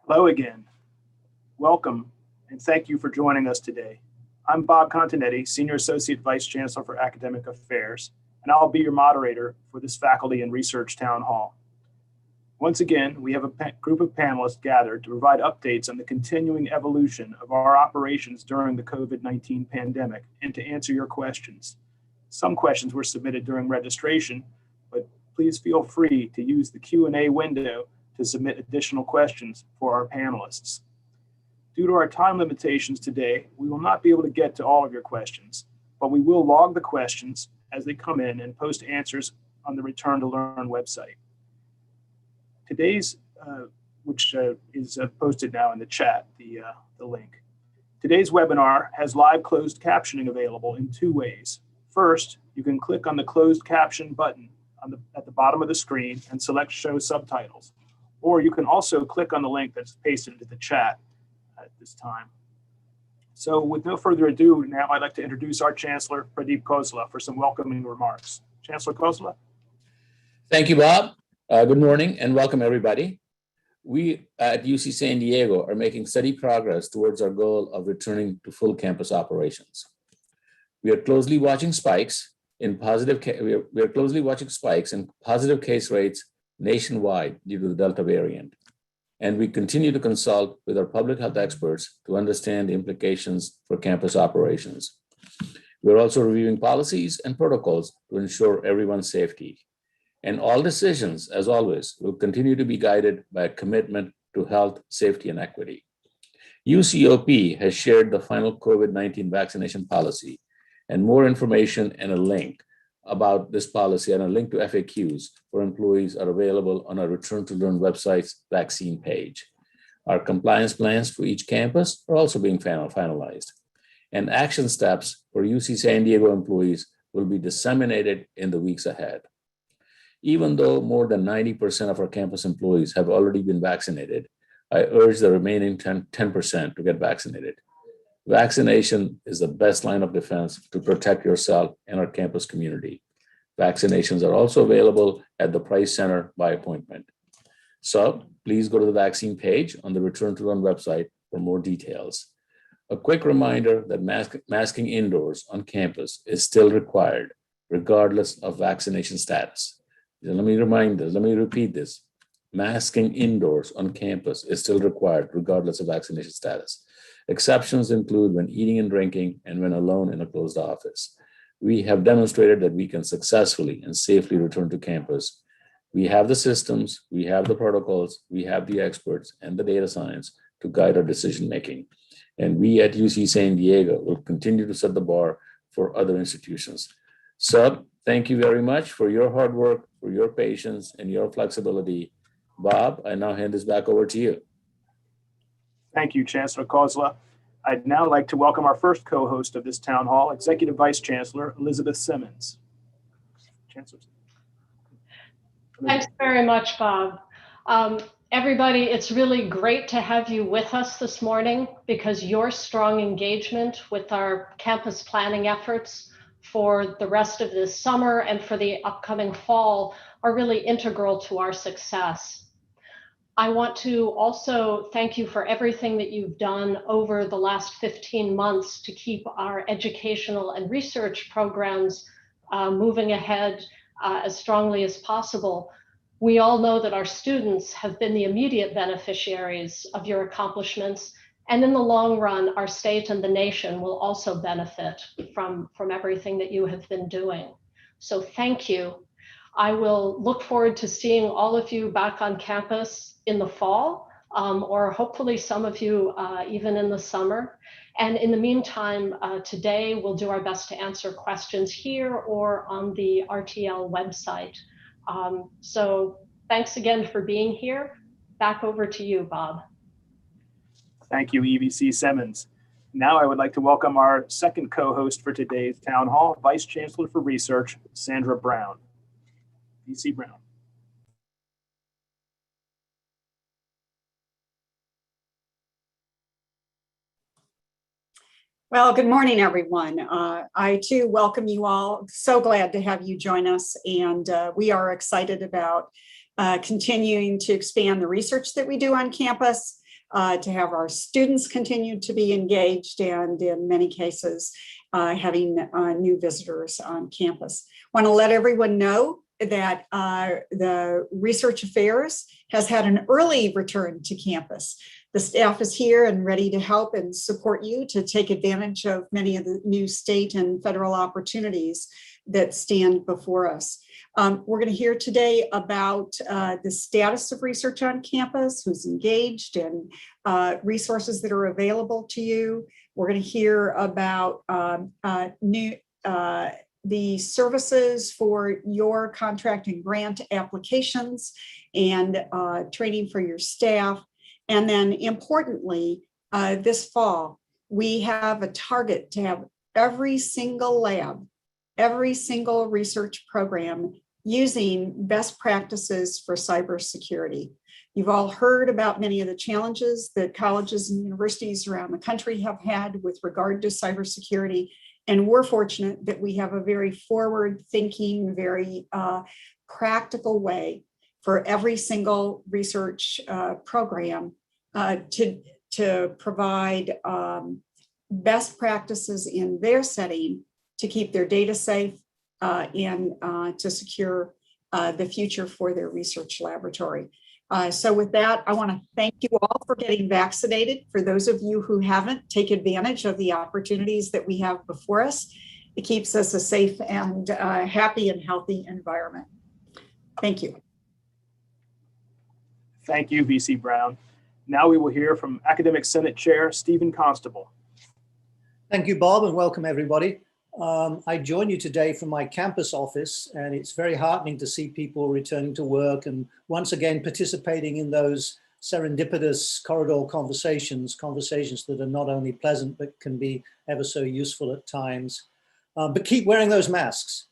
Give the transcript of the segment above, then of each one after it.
Hello again. Welcome, and thank you for joining us today. I'm Bob Continetti, Senior Associate Vice Chancellor for Academic Affairs, and I'll be your moderator for this Faculty and Research Town Hall. Once again, we have a group of panelists gathered to provide updates on the continuing evolution of our operations during the COVID-19 pandemic and to answer your questions. Some questions were submitted during registration, but please feel free to use the Q&A window to submit additional questions for our panelists. Due to our time limitations today, we will not be able to get to all of your questions, but we will log the questions as they come in and post answers on the Return to Learn website. Today's, which is posted now in the chat, the link. Today's webinar has live closed captioning available in two ways. First, you can click on the closed caption button at the bottom of the screen and select Show Subtitles. Or you can also click on the link that's pasted into the chat at this time. So with no further ado, now I'd like to introduce our Chancellor, Pradeep Khosla, for some welcoming remarks. Chancellor Khosla. Thank you, Bob. Good morning and welcome everybody. We at UC San Diego are making steady progress towards our goal of returning to full campus operations. We are closely watching spikes in positive case rates nationwide due to the Delta variant. And we continue to consult with our public health experts to understand the implications for campus operations. We're also reviewing policies and protocols to ensure everyone's safety. And all decisions, as always, will continue to be guided by a commitment to health, safety, and equity. UCOP has shared the final COVID-19 vaccination policy, and more information and a link about this policy and a link to FAQs for employees are available on our Return to Learn website's vaccine page. Our compliance plans for each campus are also being finalized. And action steps for UC San Diego employees will be disseminated in the weeks ahead. Even though more than 90% of our campus employees have already been vaccinated, I urge the remaining 10% to get vaccinated. Vaccination is the best line of defense to protect yourself and our campus community. Vaccinations are also available at the Price Center by appointment. So please go to the vaccine page on the Return to Learn website for more details. A quick reminder that masking indoors on campus is still required, regardless of vaccination status. Let me repeat this. Masking indoors on campus is still required, regardless of vaccination status. Exceptions include when eating and drinking and when alone in a closed office. We have demonstrated that we can successfully and safely return to campus. We have the systems, we have the protocols, we have the experts and the data science to guide our decision-making. And we at UC San Diego will continue to set the bar for other institutions. So thank you very much for your hard work, for your patience and your flexibility. Bob, I now hand this back over to you. Thank you, Chancellor Khosla. I'd now like to welcome our first co-host of this town hall, Executive Vice Chancellor Elizabeth Simmons. Chancellor. Thanks very much, Bob. Everybody, it's really great to have you with us this morning because your strong engagement with our campus planning efforts for the rest of this summer and for the upcoming fall are really integral to our success. I want to also thank you for everything that you've done over the last 15 months to keep our educational and research programs moving ahead as strongly as possible. We all know that our students have been the immediate beneficiaries of your accomplishments, and in the long run, our state and the nation will also benefit from everything that you have been doing. So thank you. I will look forward to seeing all of you back on campus in the fall, or hopefully some of you even in the summer. And in the meantime, today we'll do our best to answer questions here or on the RTL website. So thanks again for being here. Back over to you, Bob. Thank you, EVC Simmons. Now I would like to welcome our second co-host for today's town hall, Vice Chancellor for Research, Sandra Brown. VC Brown. Well, good morning, everyone. I too welcome you all. So glad to have you join us. And we are excited about continuing to expand the research that we do on campus, to have our students continue to be engaged, and in many cases, having new visitors on campus. I want to let everyone know that the Research Affairs has had an early return to campus. The staff is here and ready to help and support you to take advantage of many of the new state and federal opportunities that stand before us. We're going to hear today about the status of research on campus, who's engaged, and resources that are available to you. We're going to hear about the services for your contract and grant applications and training for your staff. And then importantly, this fall, we have a target to have every single lab, every single research program using best practices for cybersecurity. You've all heard about many of the challenges that colleges and universities around the country have had with regard to cybersecurity. And we're fortunate that we have a very forward-thinking, very practical way for every single research program to provide best practices in their setting to keep their data safe and to secure the future for their research laboratory. So with that, I want to thank you all for getting vaccinated. For those of you who haven't, take advantage of the opportunities that we have before us. It keeps us a safe and happy and healthy environment. Thank you. Thank you, VC Brown. Now we will hear from Academic Senate Chair Stephen Constable. Thank you, Bob, and welcome everybody. I join you today from my campus office, and it's very heartening to see people returning to work and once again participating in those serendipitous corridor conversations that are not only pleasant but can be ever so useful at times. But keep wearing those masks.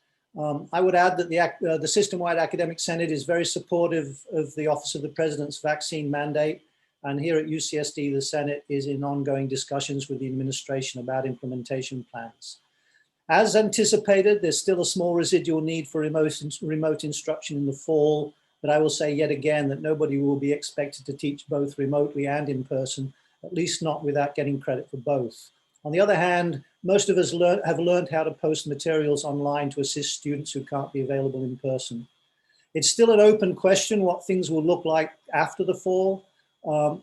I would add that the system-wide Academic Senate is very supportive of the Office of the President's vaccine mandate, and here at UCSD, the Senate is in ongoing discussions with the administration about implementation plans. As anticipated, there's still a small residual need for remote instruction in the fall, but I will say yet again that nobody will be expected to teach both remotely and in person, at least not without getting credit for both. On the other hand, most of us have learned how to post materials online to assist students who can't be available in person. It's still an open question what things will look like after the fall.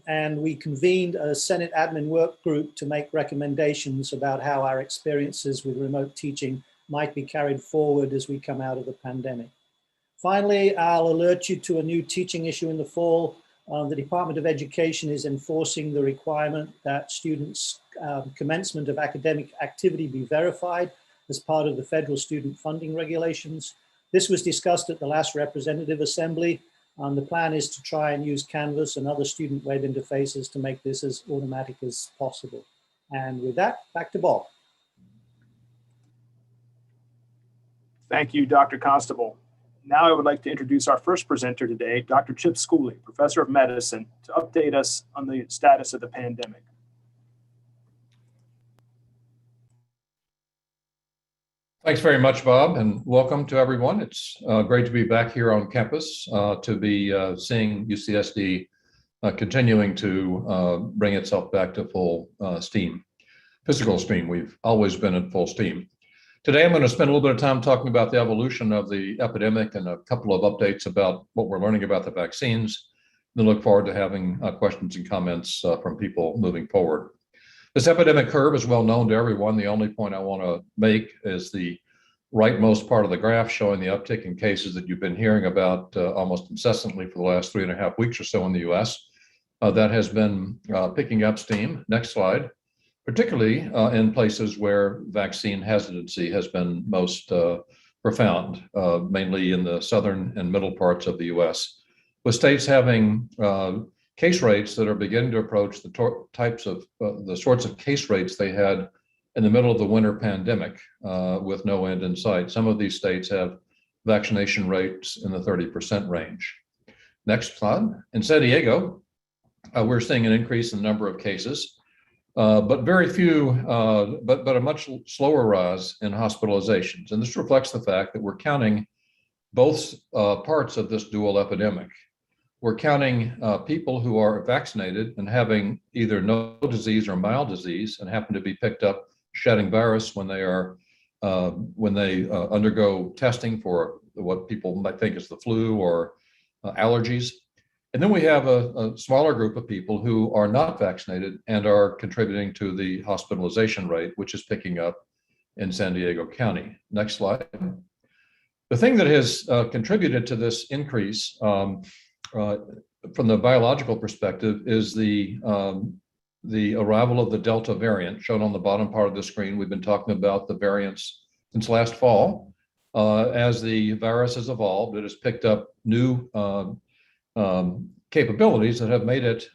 And we convened a Senate admin work group to make recommendations about how our experiences with remote teaching might be carried forward as we come out of the pandemic. Finally, I'll alert you to a new teaching issue in the fall. The Department of Education is enforcing the requirement that students' commencement of academic activity be verified as part of the federal student funding regulations. This was discussed at the last representative assembly. The plan is to try and use Canvas and other student web interfaces to make this as automatic as possible. And with that, back to Bob. Thank you, Dr. Constable. Now I would like to introduce our first presenter today, Dr. Chip Schooley, Professor of Medicine, to update us on the status of the pandemic. Thanks very much, Bob, and welcome to everyone. It's great to be back here on campus, to be seeing UCSD continuing to bring itself back to full steam, physical steam. We've always been at full steam. Today, I'm going to spend a little bit of time talking about the evolution of the epidemic and a couple of updates about what we're learning about the vaccines. Then look forward to having questions and comments from people moving forward. This epidemic curve is well known to everyone. The only point I want to make is the rightmost part of the graph showing the uptick in cases that you've been hearing about almost incessantly for the last 3.5 weeks or so in the US. That has been picking up steam. Next slide. Particularly in places where vaccine hesitancy has been most profound, mainly in the southern and middle parts of the US, with states having case rates that are beginning to approach the sorts of case rates they had in the middle of the winter pandemic with no end in sight. Some of these states have vaccination rates in the 30% range. Next slide. In San Diego, we're seeing an increase in the number of cases, but very few, but a much slower rise in hospitalizations. And this reflects the fact that we're counting both parts of this dual epidemic. we're counting people who are vaccinated and having either no disease or mild disease and happen to be picked up shedding virus when they are undergo testing for what people might think is the flu or allergies. And then we have a smaller group of people who are not vaccinated and are contributing to the hospitalization rate, which is picking up in San Diego County. Next slide. The thing that has contributed to this increase from the biological perspective is the arrival of the Delta variant shown on the bottom part of the screen. We've been talking about the variants since last fall. As the virus has evolved, it has picked up new capabilities that have made it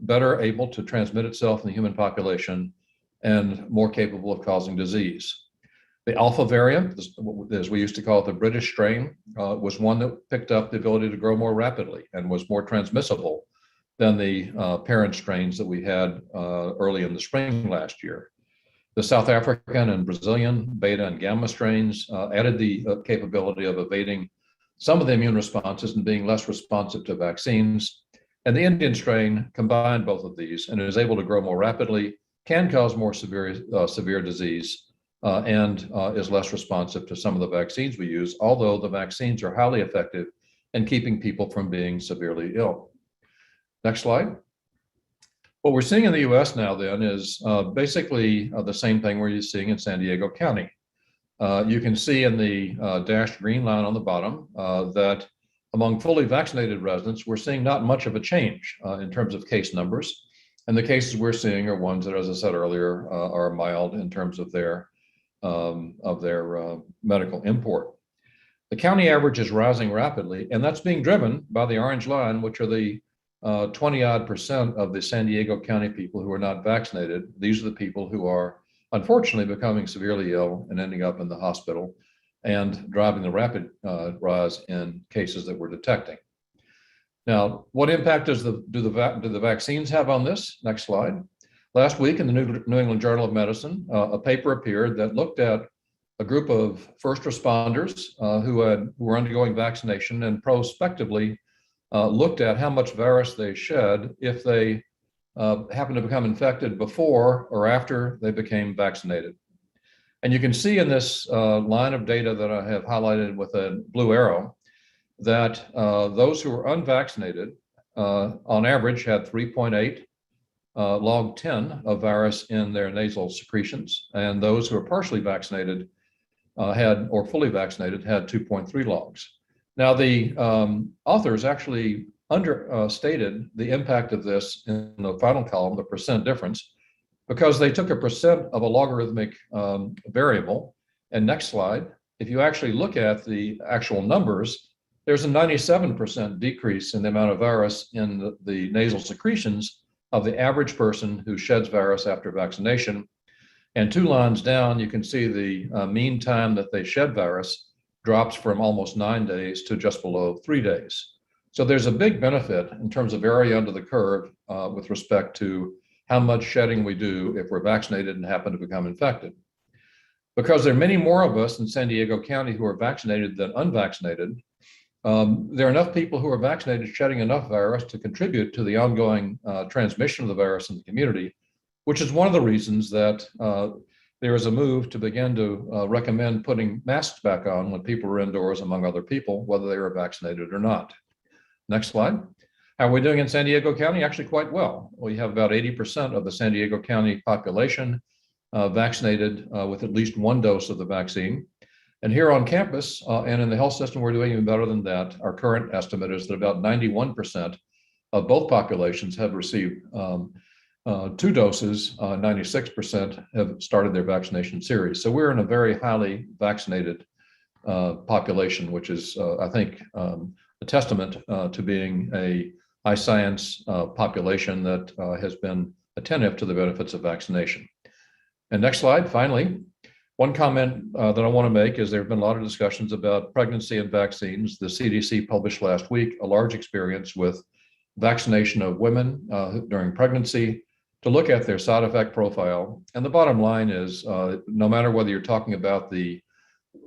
better able to transmit itself in the human population and more capable of causing disease. The Alpha variant, as we used to call it, the British strain, was one that picked up the ability to grow more rapidly and was more transmissible than the parent strains that we had early in the spring last year. The South African and Brazilian beta and gamma strains added the capability of evading some of the immune responses and being less responsive to vaccines. And the Indian strain combined both of these and is able to grow more rapidly, can cause more severe disease, and is less responsive to some of the vaccines we use, although the vaccines are highly effective in keeping people from being severely ill. Next slide. What we're seeing in the US now then is basically the same thing we're seeing in San Diego County. You can see in the dashed green line on the bottom that among fully vaccinated residents, we're seeing not much of a change in terms of case numbers. And the cases we're seeing are ones that, as I said earlier, are mild in terms of their medical import. The county average is rising rapidly, and that's being driven by the orange line, which are the 20-odd% of the San Diego County people who are not vaccinated. These are the people who are unfortunately becoming severely ill and ending up in the hospital and driving the rapid rise in cases that we're detecting. Now, what impact do the vaccines have on this? Next slide. Last week in the New England Journal of Medicine, a paper appeared that looked at a group of first responders who were undergoing vaccination and prospectively looked at how much virus they shed if they happened to become infected before or after they became vaccinated. And you can see in this line of data that I have highlighted with a blue arrow that those who were unvaccinated on average had 3.8 log 10 of virus in their nasal secretions, and those who are partially vaccinated or fully vaccinated had 2.3 logs. Now, the authors actually understated the impact of this in the final column, the percent difference, because they took a percent of a logarithmic variable. And next slide, if you actually look at the actual numbers, there's a 97% decrease in the amount of virus in the nasal secretions of the average person who sheds virus after vaccination. And 2 lines down, you can see the mean time that they shed virus drops from almost 9 days to just below 3 days. So there's a big benefit in terms of area under the curve with respect to how much shedding we do if we're vaccinated and happen to become infected. Because there are many more of us in San Diego County who are vaccinated than unvaccinated, there are enough people who are vaccinated shedding enough virus to contribute to the ongoing transmission of the virus in the community, which is one of the reasons that there is a move to begin to recommend putting masks back on when people are indoors among other people, whether they are vaccinated or not. Next slide. How are we doing in San Diego County? Actually quite well. We have about 80% of the San Diego County population vaccinated with at least 1 dose of the vaccine. And here on campus and in the health system, we're doing even better than that. Our current estimate is that about 91% of both populations have received 2 doses, 96% have started their vaccination series. So we're in a very highly vaccinated population, which is, I think, a testament to being a high science population that has been attentive to the benefits of vaccination. And next slide, finally. One comment that I want to make is there have been a lot of discussions about pregnancy and vaccines. The CDC published last week a large experience with vaccination of women during pregnancy to look at their side effect profile. And the bottom line is, no matter whether you're talking about the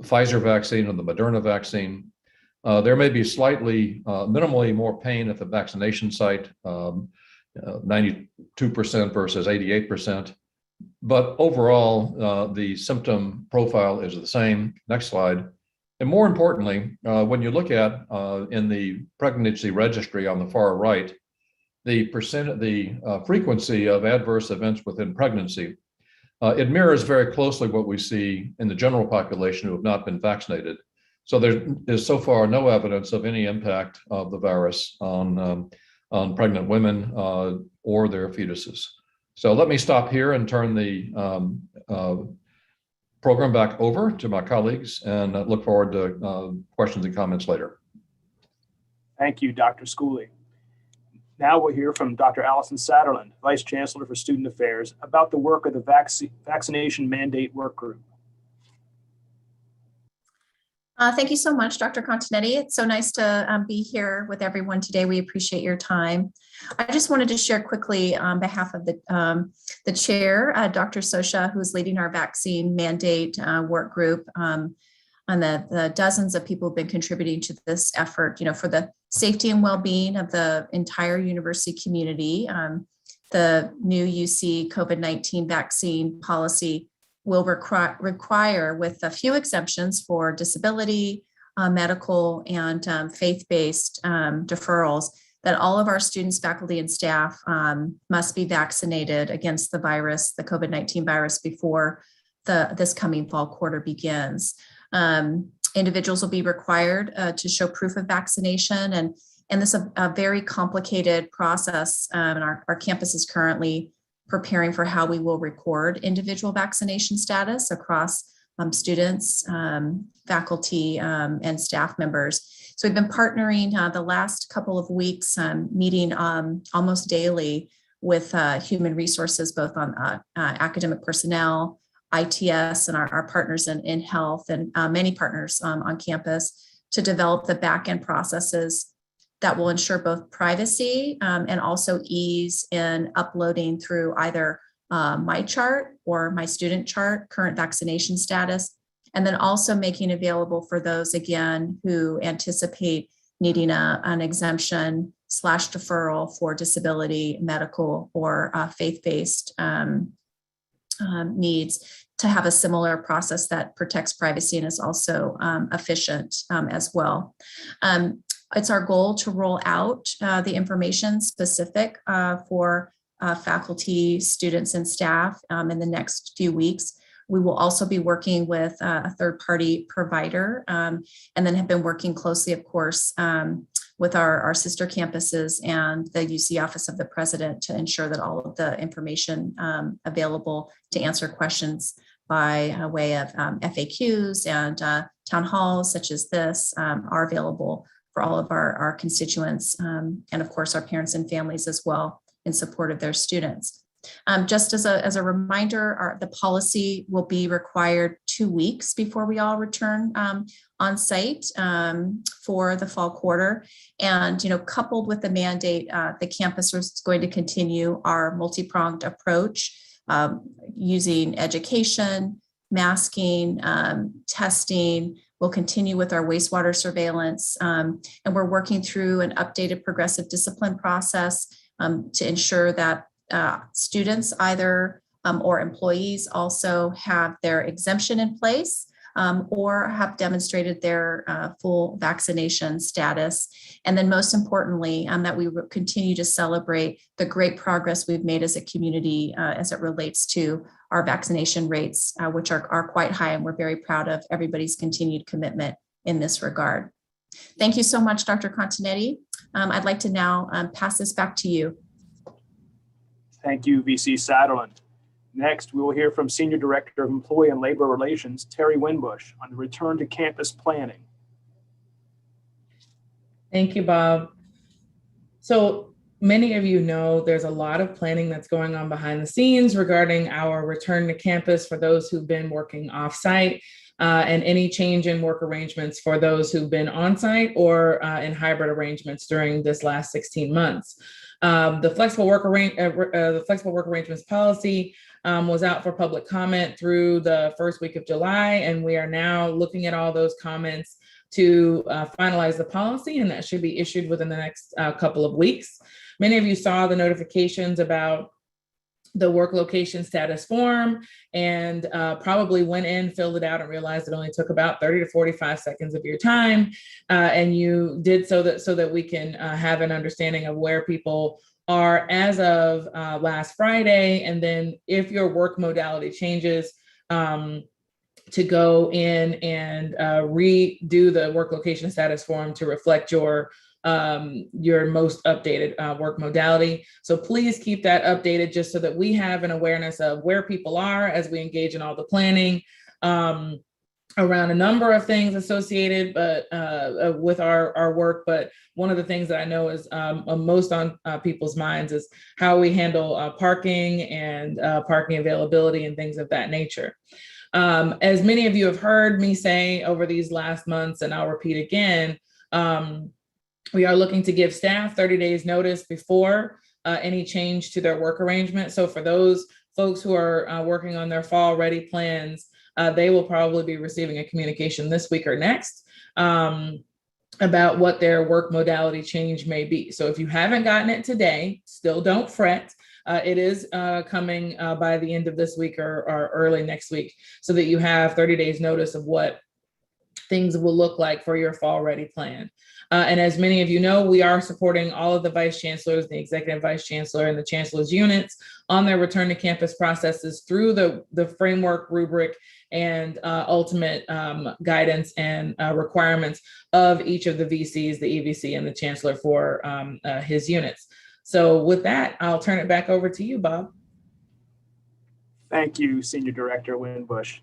Pfizer vaccine or the Moderna vaccine, There may be slightly, minimally more pain at the vaccination site, 92% versus 88%. But overall, the symptom profile is the same. Next slide. And more importantly, when you look at in the pregnancy registry on the far right, the frequency of adverse events within pregnancy, it mirrors very closely what we see in the general population who have not been vaccinated. So there is so far no evidence of any impact of the virus on pregnant women or their fetuses. So let me stop here and turn the program back over to my colleagues and look forward to questions and comments later. Thank you, Dr. Schooley. Now we'll hear from Dr. Allison Satterland, Vice Chancellor for Student Affairs, about the work of the Vaccination Mandate Work Group. Thank you so much, Dr. Continetti. It's so nice to be here with everyone today. We appreciate your time. I just wanted to share quickly on behalf of the chair, Dr. Sosha, who's leading our vaccine mandate work group, on the dozens of people who've been contributing to this effort, for the safety and well-being of the entire university community. The new UC COVID-19 vaccine policy will require, with a few exemptions for disability, medical, and faith-based deferrals, that all of our students, faculty, and staff must be vaccinated against the virus, the COVID-19 virus, before this coming fall quarter begins. Individuals will be required to show proof of vaccination, and this is a very complicated process. And our campus is currently preparing for how we will record individual vaccination status across students, faculty, and staff members. So we've been partnering the last couple of weeks, meeting almost daily with human resources, both on academic personnel, ITS, and our partners in health, and many partners on campus, to develop the back-end processes that will ensure both privacy and also ease in uploading through either my chart or my student chart current vaccination status, and then also making available for those, again, who anticipate needing an exemption / deferral for disability, medical, or faith-based needs, to have a similar process that protects privacy and is also efficient as well. It's our goal to roll out the information specific for faculty, students, and staff in the next few weeks. We will also be working with a third-party provider, and then have been working closely, of course, with our sister campuses and the UC Office of the President to ensure that all of the information available to answer questions by way of FAQs and town halls such as this are available for all of our constituents, and of course our parents and families as well, in support of their students. Just as a reminder, the policy will be required 2 weeks before we all return on site for the fall quarter. And coupled with the mandate, the campus is going to continue our multi-pronged approach, using education, masking, testing. We'll continue with our wastewater surveillance, and we're working through an updated progressive discipline process to ensure that students either or employees also have their exemption in place or have demonstrated their full vaccination status. And then most importantly, that we continue to celebrate the great progress we've made as a community as it relates to our vaccination rates, which are quite high, and we're very proud of everybody's continued commitment in this regard. Thank you so much, Dr. Continetti. I'd like to now pass this back to you. Thank you, VC Satterland. Next, we will hear from Senior Director of Employee and Labor Relations, Terry Winbush, on the return to campus planning. Thank you, Bob. So many of you know there's a lot of planning that's going on behind the scenes regarding our return to campus for those who've been working off-site, and any change in work arrangements for those who've been on-site or in hybrid arrangements during this last 16 months. The flexible work arrangements policy was out for public comment through the first week of July, and we are now looking at all those comments to finalize the policy, and that should be issued within the next couple of weeks. Many of you saw the notifications about the work location status form and probably went in, filled it out, and realized it only took about 30 to 45 seconds of your time. And you did so that we can have an understanding of where people are as of last Friday. And then if your work modality changes, to go in and redo the work location status form to reflect your most updated work modality. So please keep that updated just so that we have an awareness of where people are as we engage in all the planning around a number of things associated with our work. But one of the things that I know is most on people's minds is how we handle parking and parking availability and things of that nature. As many of you have heard me say over these last months, and I'll repeat again, we are looking to give staff 30 days notice before any change to their work arrangement. So for those folks who are working on their fall ready plans, they will probably be receiving a communication this week or next about what their work modality change may be. So if you haven't gotten it today, still don't fret. It is coming by the end of this week or early next week, so that you have 30 days notice of what things will look like for your fall ready plan. And as many of you know, we are supporting all of the vice chancellors, the executive vice chancellor, and the chancellor's units on their return to campus processes through the framework, rubric, and ultimate guidance and requirements of each of the VCs, the EVC, and the chancellor for his units. So with that, I'll turn it back over to you, Bob. Thank you, Senior Director Winbush.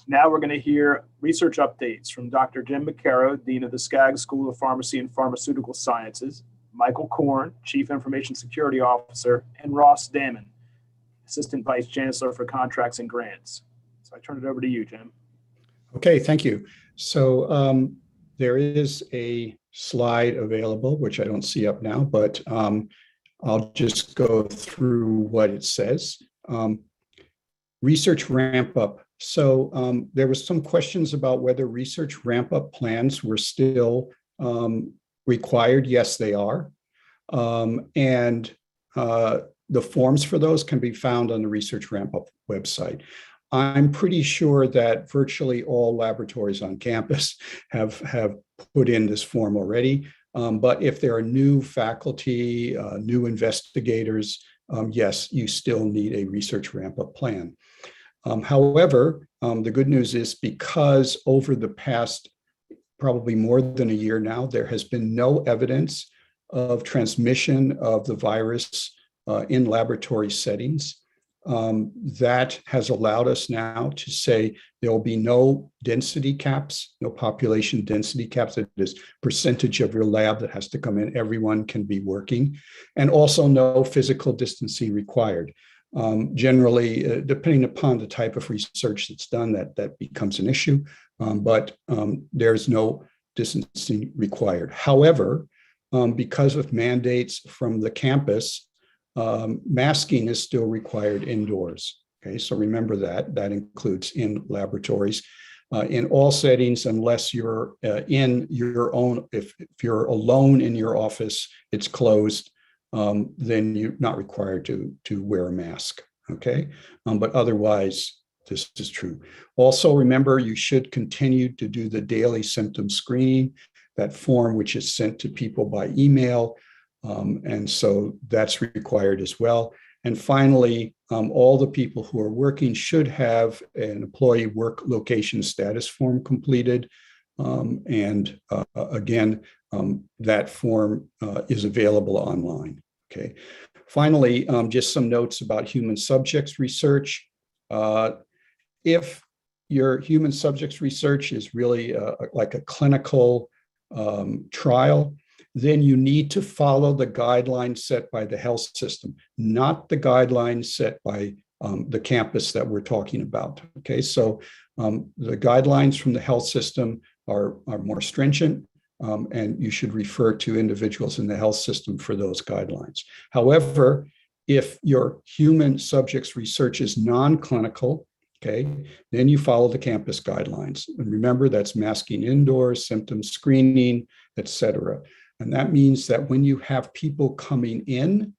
Now we're going to hear research updates from Dr. Jim McCarrow, Dean of the Skaggs School of Pharmacy and Pharmaceutical Sciences, Michael Korn, Chief Information Security Officer, and Ross Damon, Assistant Vice Chancellor for Contracts and Grants. So I turn it over to you, Jim. Okay, thank you. So there is a slide available, which I don't see up now, but I'll just go through what it says. Research ramp up. So there was some questions about whether research ramp up plans were still required. Yes, they are. And the forms for those can be found on the research ramp up website. I'm pretty sure that virtually all laboratories on campus have put in this form already. But if there are new faculty, new investigators, yes, you still need a research ramp up plan. However, the good news is because over the past probably more than a year now, there has been no evidence of transmission of the virus in laboratory settings. That has allowed us now to say there will be no density caps, no population density caps. That is percentage of your lab that has to come in. Everyone can be working, and also no physical distancing required. Generally, depending upon the type of research that's done, that becomes an issue, but there's no distancing required. However, because of mandates from the campus, masking is still required indoors. Okay, so remember that includes in laboratories, in all settings, unless you're in your own. If you're alone in your office, it's closed. Then you're not required to wear a mask. Okay, but otherwise, this is true. Also, remember you should continue to do the daily symptom screening, that form which is sent to people by email. And so that's required as well. And finally, all the people who are working should have an employee work location status form completed. And again, that form is available online. Okay. Finally, just some notes about human subjects research. If your human subjects research is really like a clinical trial, then you need to follow the guidelines set by the health system, not the guidelines set by the campus that we're talking about. Okay, so the guidelines from the health system are more stringent, and you should refer to individuals in the health system for those guidelines. However, if your human subjects research is non-clinical Okay, then you follow the campus guidelines. And remember, that's masking indoors, symptom screening, etc. And that means that when you have people coming in,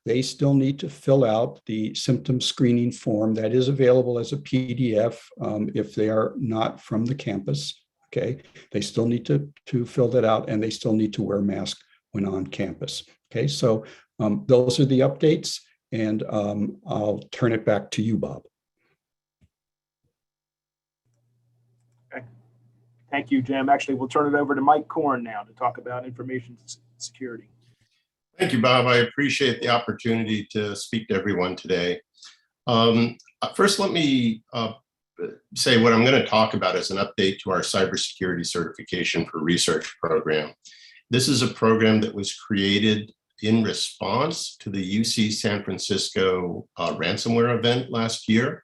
they still need to fill out the symptom screening form that is available as a PDF if they are not from the campus. Okay, they still need to fill that out, and they still need to wear a mask when on campus. Okay, so those are the updates, and I'll turn it back to you, Bob. Okay. Thank you, Jim. Actually, we'll turn it over to Mike Korn now to talk about information security. Thank you, Bob. I appreciate the opportunity to speak to everyone today. First, let me say what I'm going to talk about is an update to our cybersecurity certification for research program. This is a program that was created in response to the UC San Francisco ransomware event last year.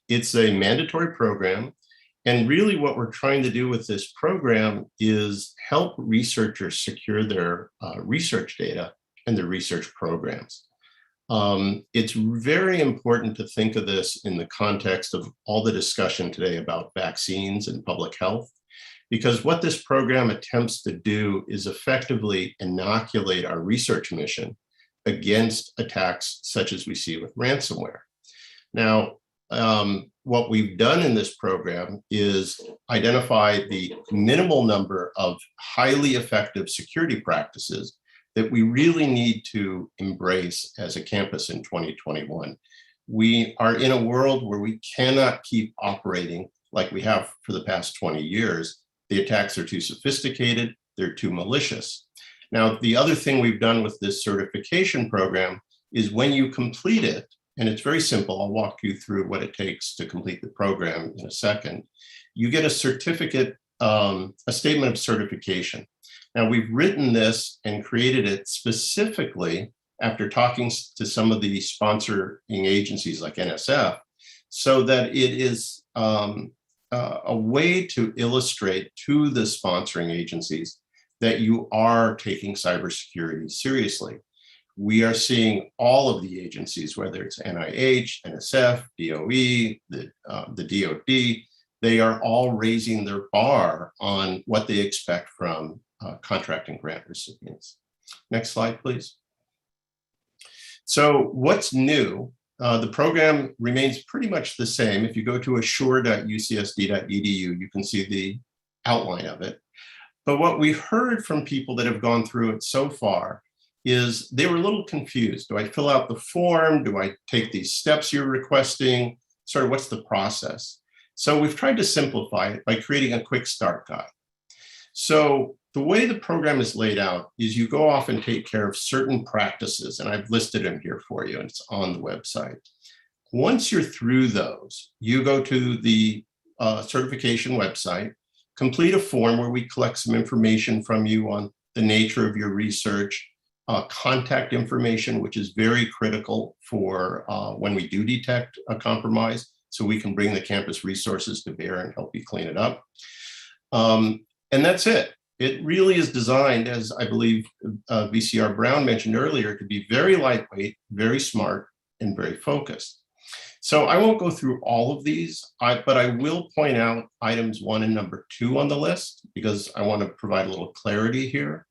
It's a mandatory program. And really what we're trying to do with this program is help researchers secure their research data and their research programs. It's very important to think of this in the context of all the discussion today about vaccines and public health, because what this program attempts to do is effectively inoculate our research mission against attacks such as we see with ransomware. Now, what we've done in this program is identify the minimal number of highly effective security practices that we really need to embrace as a campus in 2021. We are in a world where we cannot keep operating like we have for the past 20 years. The attacks are too sophisticated, they're too malicious. Now, the other thing we've done with this certification program is when you complete it, and it's very simple, I'll walk you through what it takes to complete the program in a second, you get a certificate, a statement of certification. Now, we've written this and created it specifically after talking to some of the sponsoring agencies like NSF, so that it is a way to illustrate to the sponsoring agencies that you are taking cybersecurity seriously. We are seeing all of the agencies, whether it's NIH, NSF, DOE, the DOD, they are all raising their bar on what they expect from contracting grant recipients. Next slide, please. So what's new? The program remains pretty much the same. If you go to assure.ucsd.edu, you can see the outline of it. But what we've heard from people that have gone through it so far is they were a little confused. Do I fill out the form? Do I take these steps you're requesting? Sort of what's the process? So we've tried to simplify it by creating a quick start guide. So the way the program is laid out is you go off and take care of certain practices, and I've listed them here for you, and it's on the website. Once you're through those, you go to the certification website, complete a form where we collect some information from you on the nature of your research, contact information, which is very critical for when we do detect a compromise, so we can bring the campus resources to bear and help you clean it up. And that's it. It really is designed, as I believe VCR Brown mentioned earlier, to be very lightweight, very smart, and very focused. So I won't go through all of these, but I will point out items 1 and number 2 on the list, because I want to provide a little clarity here.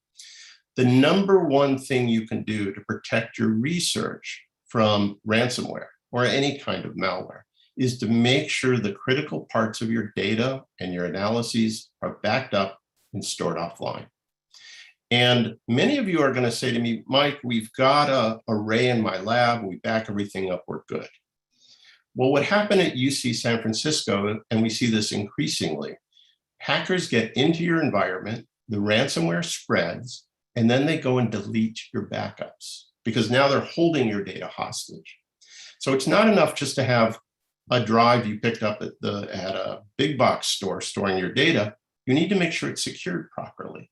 The number one thing you can do to protect your research from ransomware or any kind of malware is to make sure the critical parts of your data and your analyses are backed up and stored offline. And many of you are going to say to me, Mike, we've got an array in my lab, we back everything up, we're good. Well, what happened at UC San Francisco, and we see this increasingly, hackers get into your environment, the ransomware spreads, and then they go and delete your backups because now they're holding your data hostage. So it's not enough just to have a drive you picked up at a big box store storing your data. You need to make sure it's secured properly.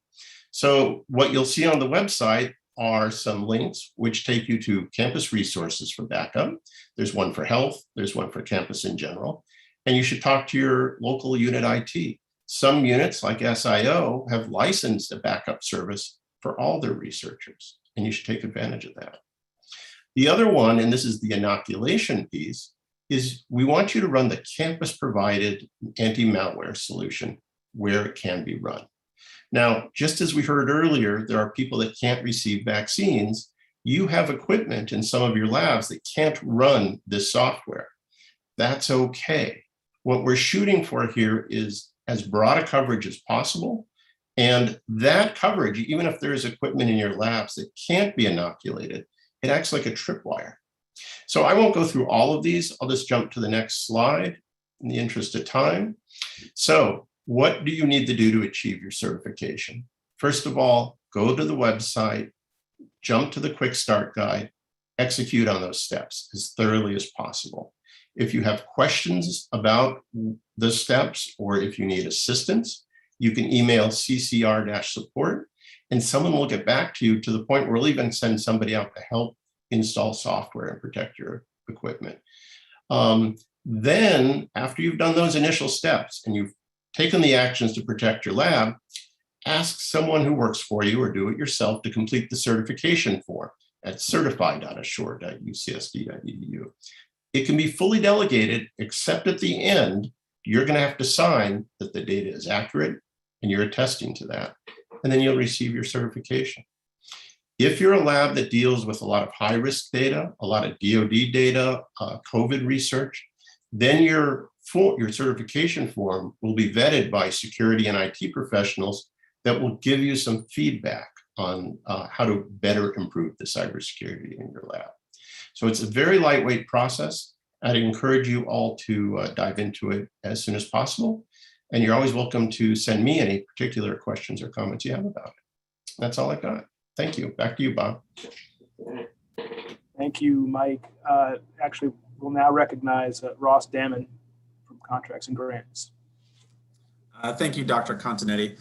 So what you'll see on the website are some links which take you to campus resources for backup. There's one for health, there's one for campus in general, and you should talk to your local unit IT. Some units like SIO have licensed a backup service for all their researchers, and you should take advantage of that. The other one, and this is the inoculation piece, is we want you to run the campus-provided anti-malware solution where it can be run. Now, just as we heard earlier, there are people that can't receive vaccines. You have equipment in some of your labs that can't run this software. That's okay. What we're shooting for here is as broad a coverage as possible. And that coverage, even if there's equipment in your labs that can't be inoculated, it acts like a tripwire. So I won't go through all of these. I'll just jump to the next slide in the interest of time. So what do you need to do to achieve your certification? First of all, go to the website, jump to the quick start guide, execute on those steps as thoroughly as possible. If you have questions about the steps or if you need assistance, you can email ccr-support and someone will get back to you, to the point where we'll even send somebody out to help install software and protect your equipment. Then after you've done those initial steps and you've taken the actions to protect your lab, ask someone who works for you or do it yourself to complete the certification form at certified.assure.ucsd.edu. It can be fully delegated, except at the end, you're going to have to sign that the data is accurate and you're attesting to that, and then you'll receive your certification. If you're a lab that deals with a lot of high-risk data, a lot of DoD data, COVID research, then your certification form will be vetted by security and IT professionals that will give you some feedback on how to better improve the cybersecurity in your lab. So it's a very lightweight process. I'd encourage you all to dive into it as soon as possible. And you're always welcome to send me any particular questions or comments you have about it. That's all I've got. Thank you. Back to you, Bob. Thank you, Mike. Actually, we'll now recognize Ross Damon from Contracts and Grants. Thank you, Dr. Continetti.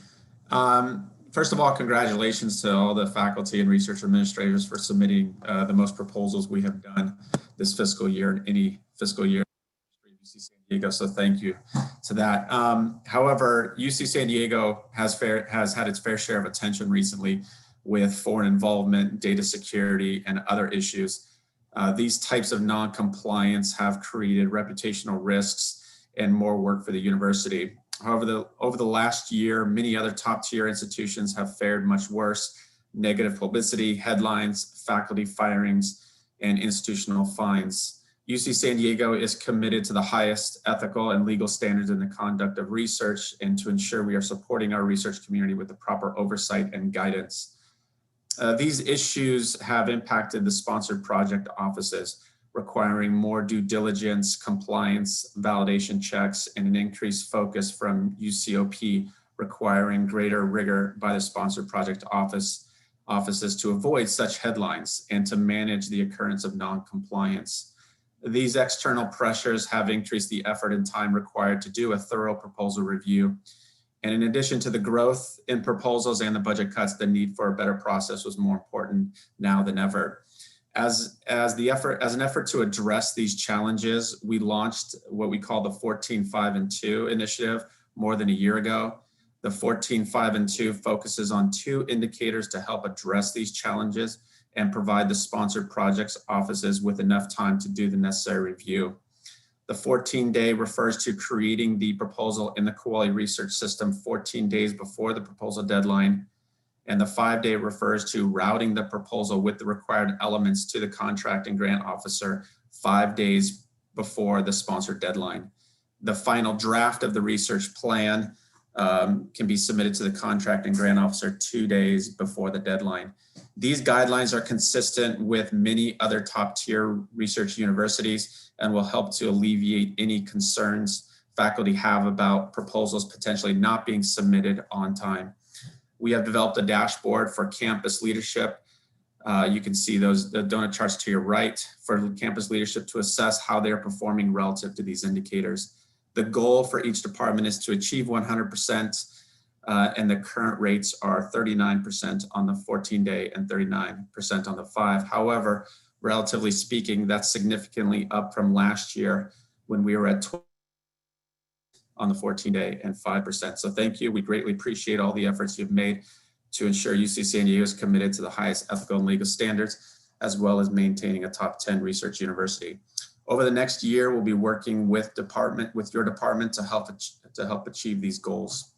First of all, congratulations to all the faculty and research administrators for submitting the most proposals we have done this fiscal year in any fiscal year at UC San Diego. So thank you to that. However, UC San Diego has had its fair share of attention recently with foreign involvement, data security, and other issues. These types of non-compliance have created reputational risks and more work for the university. However, over the last year, many other top-tier institutions have fared much worse. Negative publicity, headlines, faculty firings, and institutional fines. UC San Diego is committed to the highest ethical and legal standards in the conduct of research and to ensure we are supporting our research community with the proper oversight and guidance. These issues have impacted the sponsored project offices, requiring more due diligence, compliance, validation checks, and an increased focus from UCOP, requiring greater rigor by the sponsored project offices to avoid such headlines and to manage the occurrence of non-compliance. These external pressures have increased the effort and time required to do a thorough proposal review. And in addition to the growth in proposals and the budget cuts, the need for a better process was more important now than ever. As an effort to address these challenges, we launched what we call the 14, 5, and 2 initiative more than a year ago. The 14, 5, and 2 focuses on 2 indicators to help address these challenges and provide the sponsored projects offices with enough time to do the necessary review. The 14-day refers to creating the proposal in the quality research system 14 days before the proposal deadline. And the 5-day refers to routing the proposal with the required elements to the contract and grant officer 5 days before the sponsored deadline. The final draft of the research plan can be submitted to the contract and grant officer 2 days before the deadline. These guidelines are consistent with many other top-tier research universities and will help to alleviate any concerns faculty have about proposals potentially not being submitted on time. We have developed a dashboard for campus leadership. You can see the donut charts to your right for campus leadership to assess how they're performing relative to these indicators. The goal for each department is to achieve 100%, and the current rates are 39% on the 14-day and 39% on the 5. However, relatively speaking, that's significantly up from last year when we were at 12 on the 14-day and 5%. So thank you. We greatly appreciate all the efforts you've made to ensure UC San Diego is committed to the highest ethical and legal standards, as well as maintaining a top 10 research university. Over the next year, we'll be working with your department to help achieve these goals.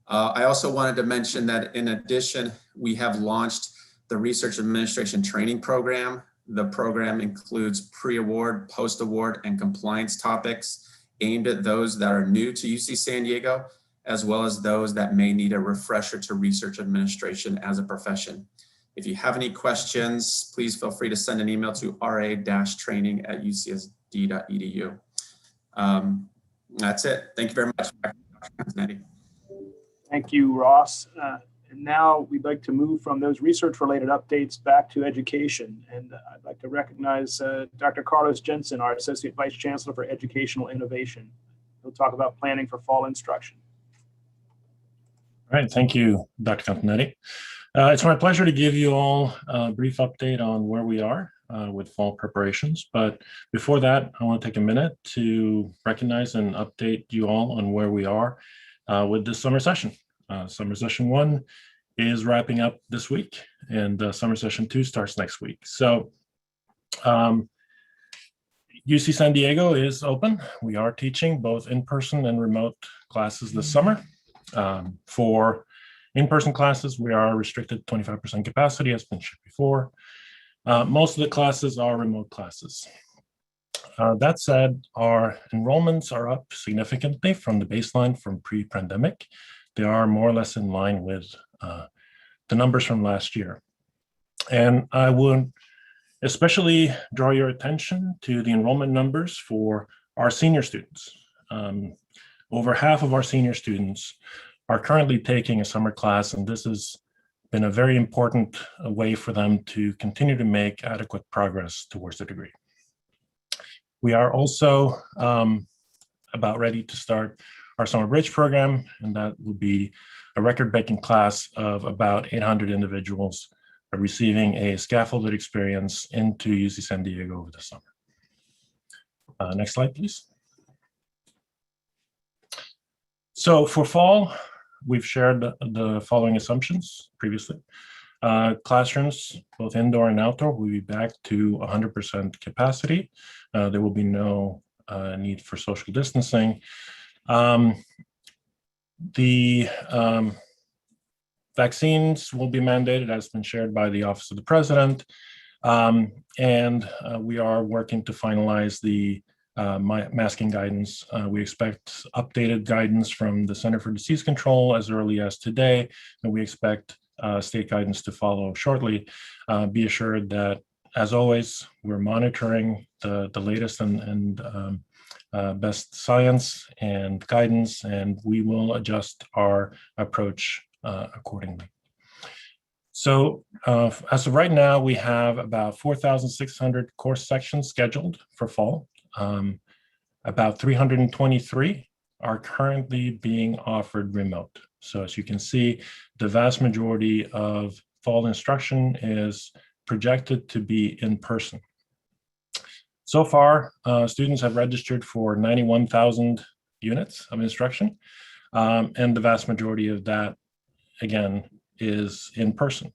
I also wanted to mention that in addition, we have launched the Research Administration Training Program. The program includes pre-award, post-award, and compliance topics aimed at those that are new to UC San Diego, as well as those that may need a refresher to research administration as a profession. If you have any questions, please feel free to send an email to ra-training@ucsd.edu. That's it. Thank you very much, Dr. Continetti. Thank you, Ross. And now we'd like to move from those research-related updates back to education. And I'd like to recognize Dr. Carlos Jensen, our Associate Vice Chancellor for Educational Innovation. He'll talk about planning for fall instruction. All right, thank you, Dr. Continetti. It's my pleasure to give you all a brief update on where we are with fall preparations. But before that, I want to take a minute to recognize and update you all on where we are with this summer session. Summer session 1 is wrapping up this week, and summer session 2 starts next week. So UC San Diego is open. We are teaching both in-person and remote classes this summer. For in-person classes, we are restricted 25% capacity, as mentioned before. Most of the classes are remote classes. That said, our enrollments are up significantly from the baseline from pre-pandemic. They are more or less in line with the numbers from last year. And I would especially draw your attention to the enrollment numbers for our senior students. Over half of our senior students are currently taking a summer class, and this has been a very important way for them to continue to make adequate progress towards the degree. We are also about ready to start our summer bridge program, and that will be a record-breaking class of about 800 individuals receiving a scaffolded experience into UC San Diego over the summer. Next slide, please. So for fall, we've shared the following assumptions previously. Classrooms, both indoor and outdoor, will be back to 100% capacity. There will be no need for social distancing. The vaccines will be mandated, as been shared by the Office of the President. And we are working to finalize the masking guidance. We expect updated guidance from the Center for Disease Control as early as today, and we expect state guidance to follow shortly. Be assured that, as always, we're monitoring the latest and best science and guidance, and we will adjust our approach accordingly. So as of right now, we have about 4,600 course sections scheduled for fall. About 323 are currently being offered remote. So as you can see, the vast majority of fall instruction is projected to be in person. So far, students have registered for 91,000 units of instruction, and the vast majority of that, again, is in person.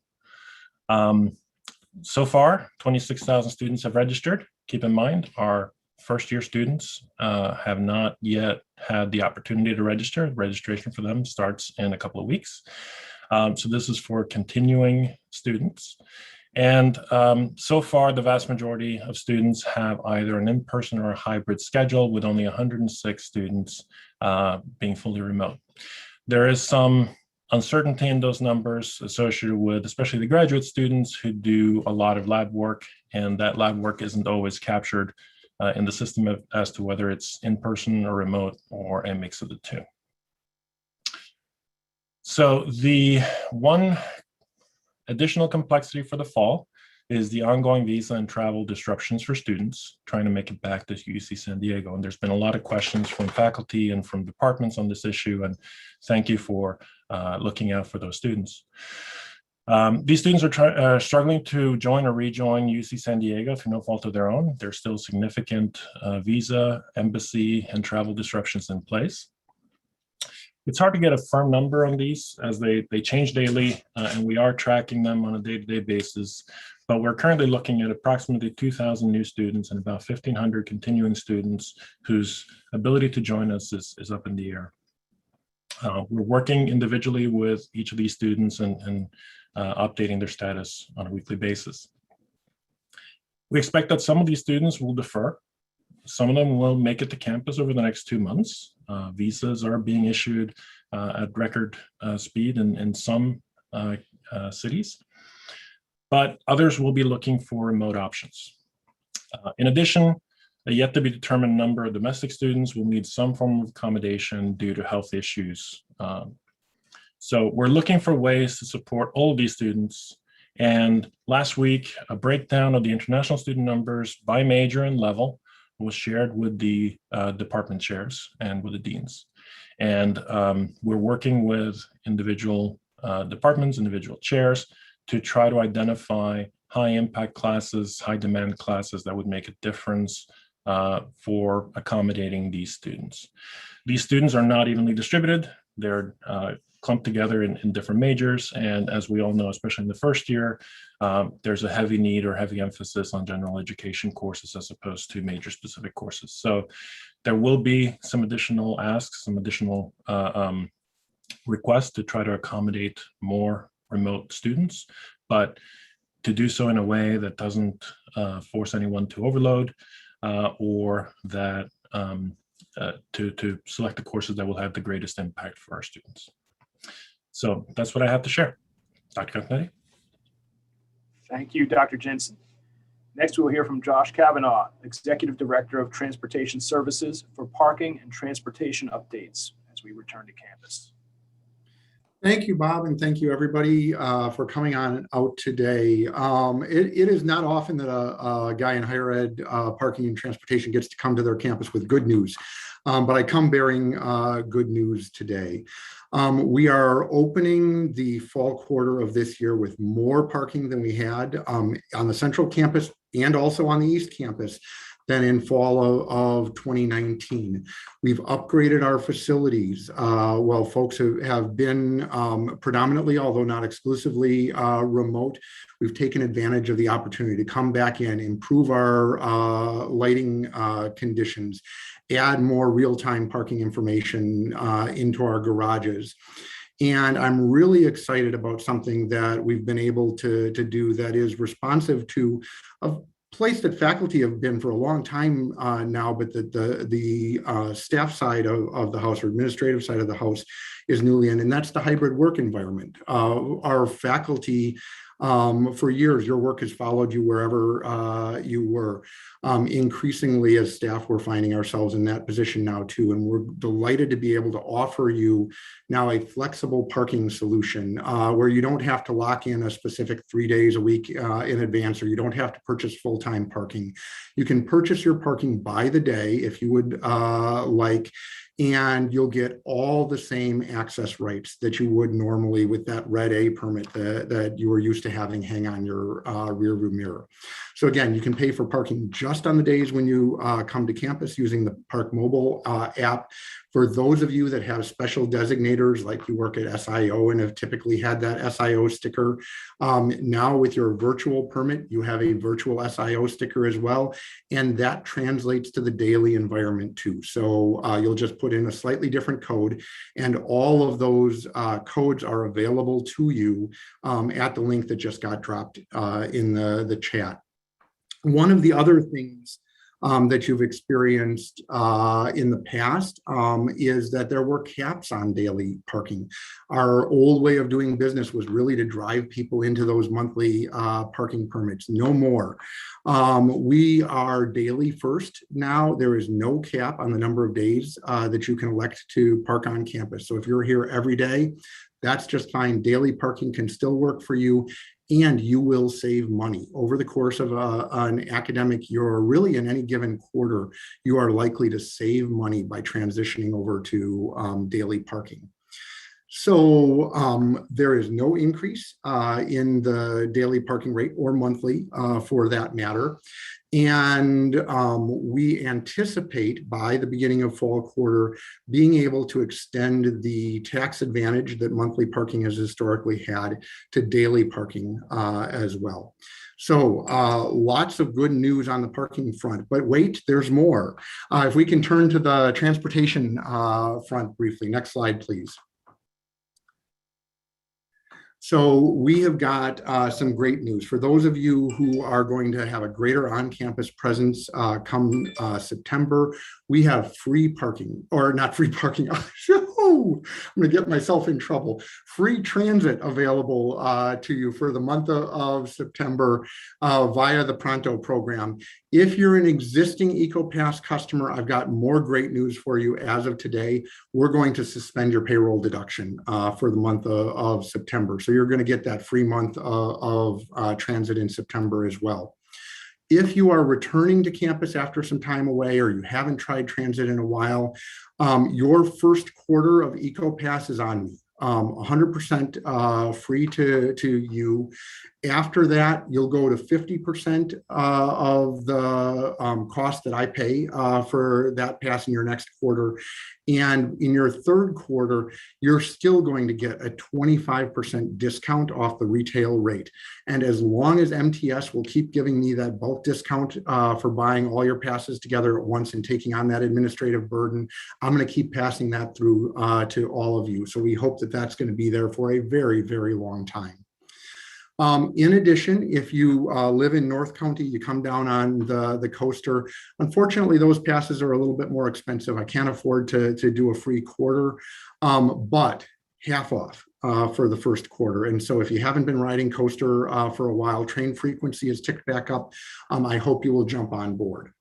So far, 26,000 students have registered. Keep in mind, our first-year students have not yet had the opportunity to register. Registration for them starts in a couple of weeks. So this is for continuing students. And so far, the vast majority of students have either an in-person or a hybrid schedule, with only 106 students being fully remote. There is some uncertainty in those numbers associated with especially the graduate students who do a lot of lab work, and that lab work isn't always captured in the system as to whether it's in person or remote or a mix of the two. So the one additional complexity for the fall is the ongoing visa and travel disruptions for students trying to make it back to UC San Diego. And there's been a lot of questions from faculty and from departments on this issue, and thank you for looking out for those students. These students are struggling to join or rejoin UC San Diego through no fault of their own. There's still significant visa, embassy, and travel disruptions in place. It's hard to get a firm number on these as they change daily, and we are tracking them on a day-to-day basis. But we're currently looking at approximately 2,000 new students and about 1,500 continuing students whose ability to join us is up in the air. We're working individually with each of these students and updating their status on a weekly basis. We expect that some of these students will defer. Some of them will make it to campus over the next 2 months. Visas are being issued at record speed in some cities, but others will be looking for remote options. In addition, a yet to be determined number of domestic students will need some form of accommodation due to health issues. So we're looking for ways to support all of these students. And last week, a breakdown of the international student numbers by major and level was shared with the department chairs and with the deans. And we're working with individual departments, individual chairs to try to identify high impact classes, high demand classes that would make a difference for accommodating these students. These students are not evenly distributed. They're clumped together in different majors. And as we all know, especially in the first year, there's a heavy need or heavy emphasis on general education courses as opposed to major specific courses. So there will be some additional asks, some additional requests to try to accommodate more remote students, but to do so in a way that doesn't force anyone to overload or that to select the courses that will have the greatest impact for our students. So that's what I have to share. Dr. Continetti. Thank you, Dr. Jensen. Next, we'll hear from Josh Kavanaugh, Executive Director of Transportation Services, for parking and transportation updates as we return to campus. Thank you, Bob, and thank you, everybody, for coming on out today. It is not often that a guy in higher ed parking and transportation gets to come to their campus with good news, but I come bearing good news today. We are opening the fall quarter of this year with more parking than we had on the central campus and also on the east campus than in fall of 2019. We've upgraded our facilities. While folks have been predominantly, although not exclusively, remote, we've taken advantage of the opportunity to come back in, improve our lighting conditions, add more real-time parking information into our garages. And I'm really excited about something that we've been able to do that is responsive to a place that faculty have been for a long time now, but that the staff side of the house or administrative side of the house is newly in, and that's the hybrid work environment. Our faculty, for years, your work has followed you wherever you were. Increasingly, as staff, we're finding ourselves in that position now too, and we're delighted to be able to offer you now a flexible parking solution where you don't have to lock in a specific 3 days a week in advance, or you don't have to purchase full-time parking. You can purchase your parking by the day if you would like, and you'll get all the same access rights that you would normally with that Red A permit that you were used to having hang on your rear view mirror. So again, you can pay for parking just on the days when you come to campus using the Park Mobile app. For those of you that have special designators, like you work at SIO and have typically had that SIO sticker, now with your virtual permit, you have a virtual SIO sticker as well. And that translates to the daily environment too. So you'll just put in a slightly different code, and all of those codes are available to you at the link that just got dropped in the chat. One of the other things that you've experienced in the past is that there were caps on daily parking. Our old way of doing business was really to drive people into those monthly parking permits. No more. We are daily first now. There is no cap on the number of days that you can elect to park on campus. So if you're here every day, that's just fine. Daily parking can still work for you, and you will save money over the course of an academic year, or really in any given quarter. You are likely to save money by transitioning over to daily parking. So there is no increase in the daily parking rate or monthly for that matter. And we anticipate by the beginning of fall quarter being able to extend the tax advantage that monthly parking has historically had to daily parking as well. So lots of good news on the parking front, but wait, there's more. If we can turn to the transportation front briefly. Next slide, please. So we have got some great news. For those of you who are going to have a greater on-campus presence come September, we have free parking, or not free parking, I'm gonna get myself in trouble. Free transit available to you for the month of September via the Pronto program. If you're an existing EcoPass customer, I've got more great news for you as of today. We're going to suspend your payroll deduction for the month of September. So you're going to get that free month of transit in September as well. If you are returning to campus after some time away, or you haven't tried transit in a while, your first quarter of EcoPass is on me. 100% free to you. After that, you'll go to 50% of the cost that I pay for that pass in your next quarter. And in your third quarter, you're still going to get a 25% discount off the retail rate. And as long as MTS will keep giving me that bulk discount for buying all your passes together at once and taking on that administrative burden, I'm going to keep passing that through to all of you. So we hope that that's going to be there for a very, very long time. In addition, if you live in North County, you come down on the coaster. Unfortunately, those passes are a little bit more expensive. I can't afford to do a free quarter, but half off for the first quarter. And so if you haven't been riding coaster for a while, train frequency has ticked back up. I hope you will jump on board.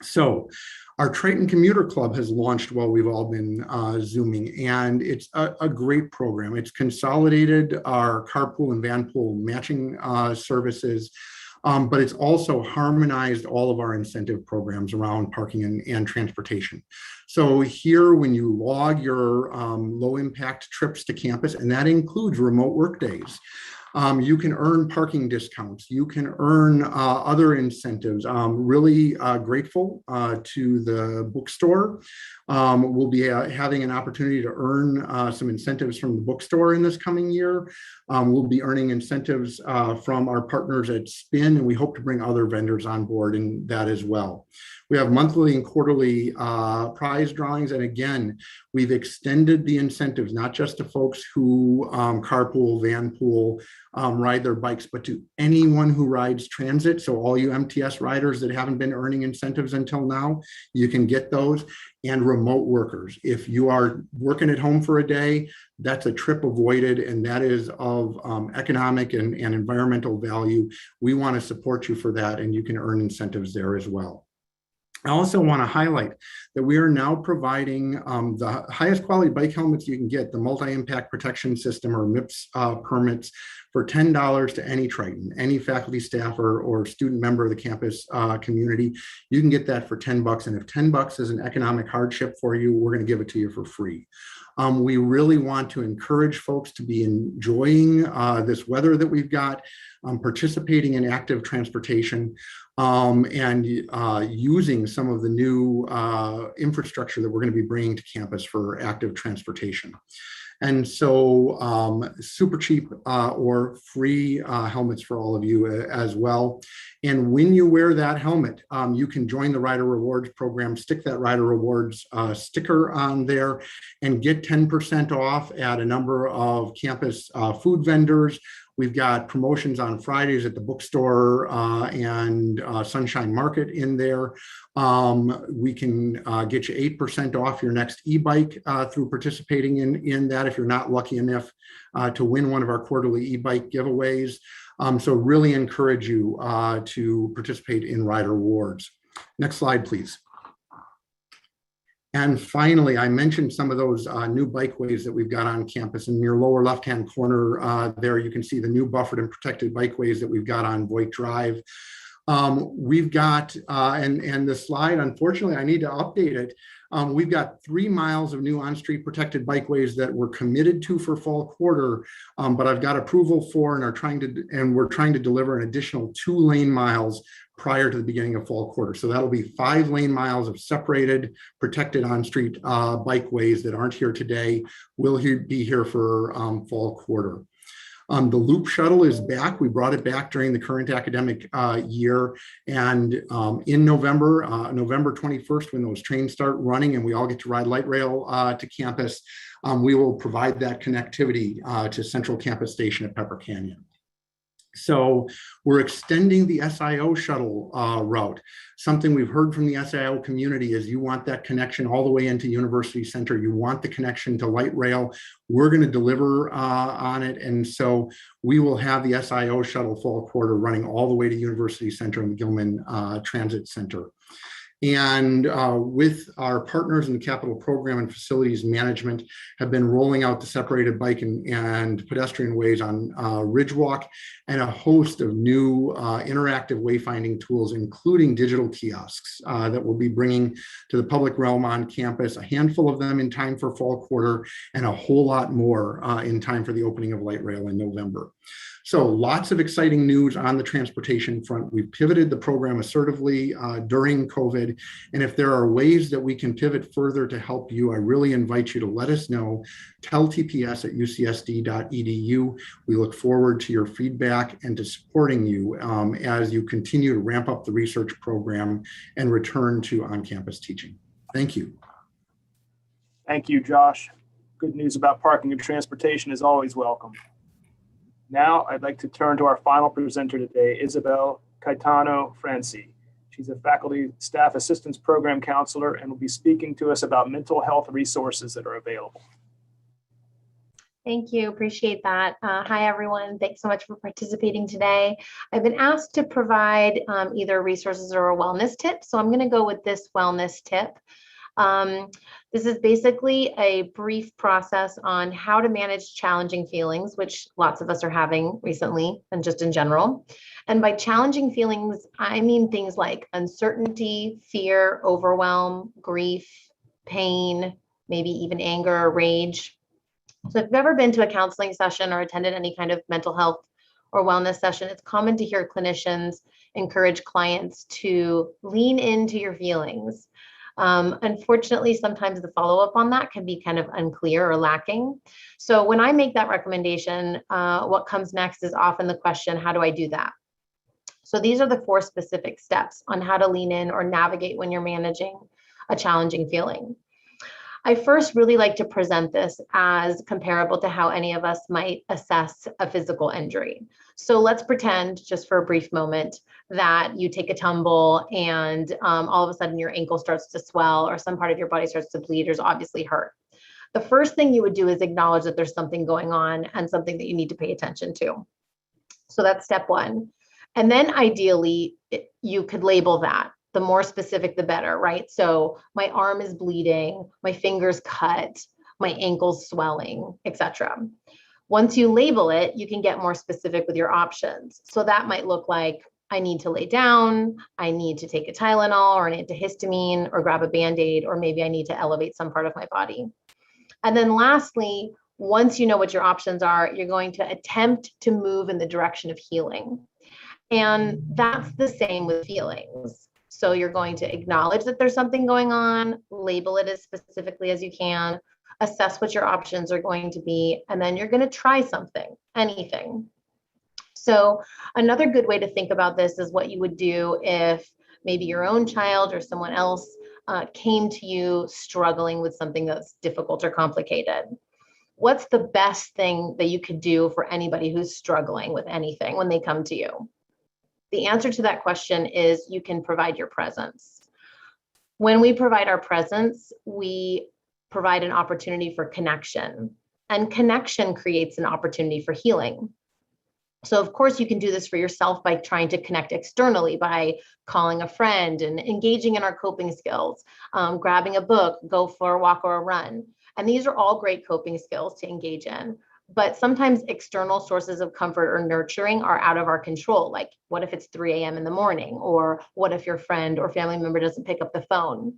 So our Triton Commuter Club has launched while we've all been Zooming, and it's a great program. It's consolidated our carpool and vanpool matching services, but it's also harmonized all of our incentive programs around parking and transportation. So here, when you log your low impact trips to campus, and that includes remote work days, you can earn parking discounts. You can earn other incentives. Really grateful to the bookstore. We'll be having an opportunity to earn some incentives from the bookstore in this coming year. We'll be earning incentives from our partners at Spin, and we hope to bring other vendors on board in that as well. We have monthly and quarterly prize drawings. And again, we've extended the incentives, not just to folks who carpool, vanpool, ride their bikes, but to anyone who rides transit. So all you MTS riders that haven't been earning incentives until now, you can get those. And remote workers. If you are working at home for a day, that's a trip avoided, and that is of economic and environmental value. We want to support you for that, and you can earn incentives there as well. I also want to highlight that we are now providing the highest quality bike helmets you can get, the multi-impact protection system, or MIPS permits, for $10 to any Triton, any faculty, staff, or student member of the campus community. You can get that for $10. And if $10 is an economic hardship for you, we're going to give it to you for free. We really want to encourage folks to be enjoying this weather that we've got, participating in active transportation, and using some of the new infrastructure that we're going to be bringing to campus for active transportation. And so super cheap or free helmets for all of you as well. And when you wear that helmet, you can join the Rider Rewards program, stick that Rider Rewards sticker on there, and get 10% off at a number of campus food vendors. We've got promotions on Fridays at the bookstore and Sunshine Market in there. We can get you 8% off your next e-bike through participating in that if you're not lucky enough to win one of our quarterly e-bike giveaways. So really encourage you to participate in Rider Rewards. Next slide, please. And finally, I mentioned some of those new bikeways that we've got on campus. In your lower left-hand corner there, you can see the new buffered and protected bikeways that we've got on Voigt Drive. We've got, and the slide, unfortunately, I need to update it. We've got 3 miles of new on-street protected bikeways that we're committed to for fall quarter, but I've got approval for and we're trying to deliver an additional 2 lane miles prior to the beginning of fall quarter. So that'll be 5 lane miles of separated, protected on-street bikeways that aren't here today. Will be here for fall quarter. The Loop Shuttle is back. We brought it back during the current academic year. And in November, November 21st, when those trains start running and we all get to ride light rail to campus, we will provide that connectivity to Central Campus Station at Pepper Canyon. So we're extending the SIO shuttle route. Something we've heard from the SIO community is you want that connection all the way into University Center. You want the connection to light rail. We're going to deliver on it. And so we will have the SIO shuttle fall quarter running all the way to University Center and the Gilman Transit Center. And with our partners in the capital program and facilities management have been rolling out the separated bike and pedestrian ways on Ridgewalk and a host of new interactive wayfinding tools, including digital kiosks that we'll be bringing to the public realm on campus, a handful of them in time for fall quarter and a whole lot more in time for the opening of light rail in November. So lots of exciting news on the transportation front. We've pivoted the program assertively during COVID. And if there are ways that we can pivot further to help you, I really invite you to let us know. Tell tps@ucsd.edu. We look forward to your feedback and to supporting you as you continue to ramp up the research program and return to on-campus teaching. Thank you. Thank you, Josh. Good news about parking and transportation is always welcome. Now, I'd like to turn to our final presenter today, Isabel Caetano-Franci. She's a faculty staff assistance program counselor and will be speaking to us about mental health resources that are available. Thank you, appreciate that. Hi, everyone. Thanks so much for participating today. I've been asked to provide either resources or a wellness tip, so I'm gonna go with this wellness tip. This is basically a brief process on how to manage challenging feelings, which lots of us are having recently and just in general. And by challenging feelings, I mean things like uncertainty, fear, overwhelm, grief, pain, maybe even anger or rage. So if you've ever been to a counseling session or attended any kind of mental health or wellness session, it's common to hear clinicians encourage clients to lean into your feelings. Unfortunately, sometimes the follow-up on that can be kind of unclear or lacking. So when I make that recommendation, what comes next is often the question, how do I do that? So these are the 4 specific steps on how to lean in or navigate when you're managing a challenging feeling. I first really like to present this as comparable to how any of us might assess a physical injury. So let's pretend, just for a brief moment, that you take a tumble and all of a sudden your ankle starts to swell or some part of your body starts to bleed or is obviously hurt. The first thing you would do is acknowledge that there's something going on and something that you need to pay attention to. So that's step 1. And then ideally, you could label that. The more specific, the better, right? So my arm is bleeding, my finger's cut, my ankle's swelling, etc. Once you label it, you can get more specific with your options. So that might look like, I need to lay down, I need to take a Tylenol or an antihistamine or grab a Band-Aid, or maybe I need to elevate some part of my body. And then lastly, once you know what your options are, you're going to attempt to move in the direction of healing. And that's the same with feelings. So you're going to acknowledge that there's something going on, label it as specifically as you can, assess what your options are going to be, and then you're going to try something, anything. So another good way to think about this is what you would do if maybe your own child or someone else came to you struggling with something that's difficult or complicated. What's the best thing that you could do for anybody who's struggling with anything when they come to you? The answer to that question is you can provide your presence. When we provide our presence, we provide an opportunity for connection, and connection creates an opportunity for healing. So of course you can do this for yourself by trying to connect externally, by calling a friend and engaging in our coping skills, grabbing a book, go for a walk or a run. And these are all great coping skills to engage in. But sometimes external sources of comfort or nurturing are out of our control. Like, what if it's 3 a.m. in the morning? Or what if your friend or family member doesn't pick up the phone?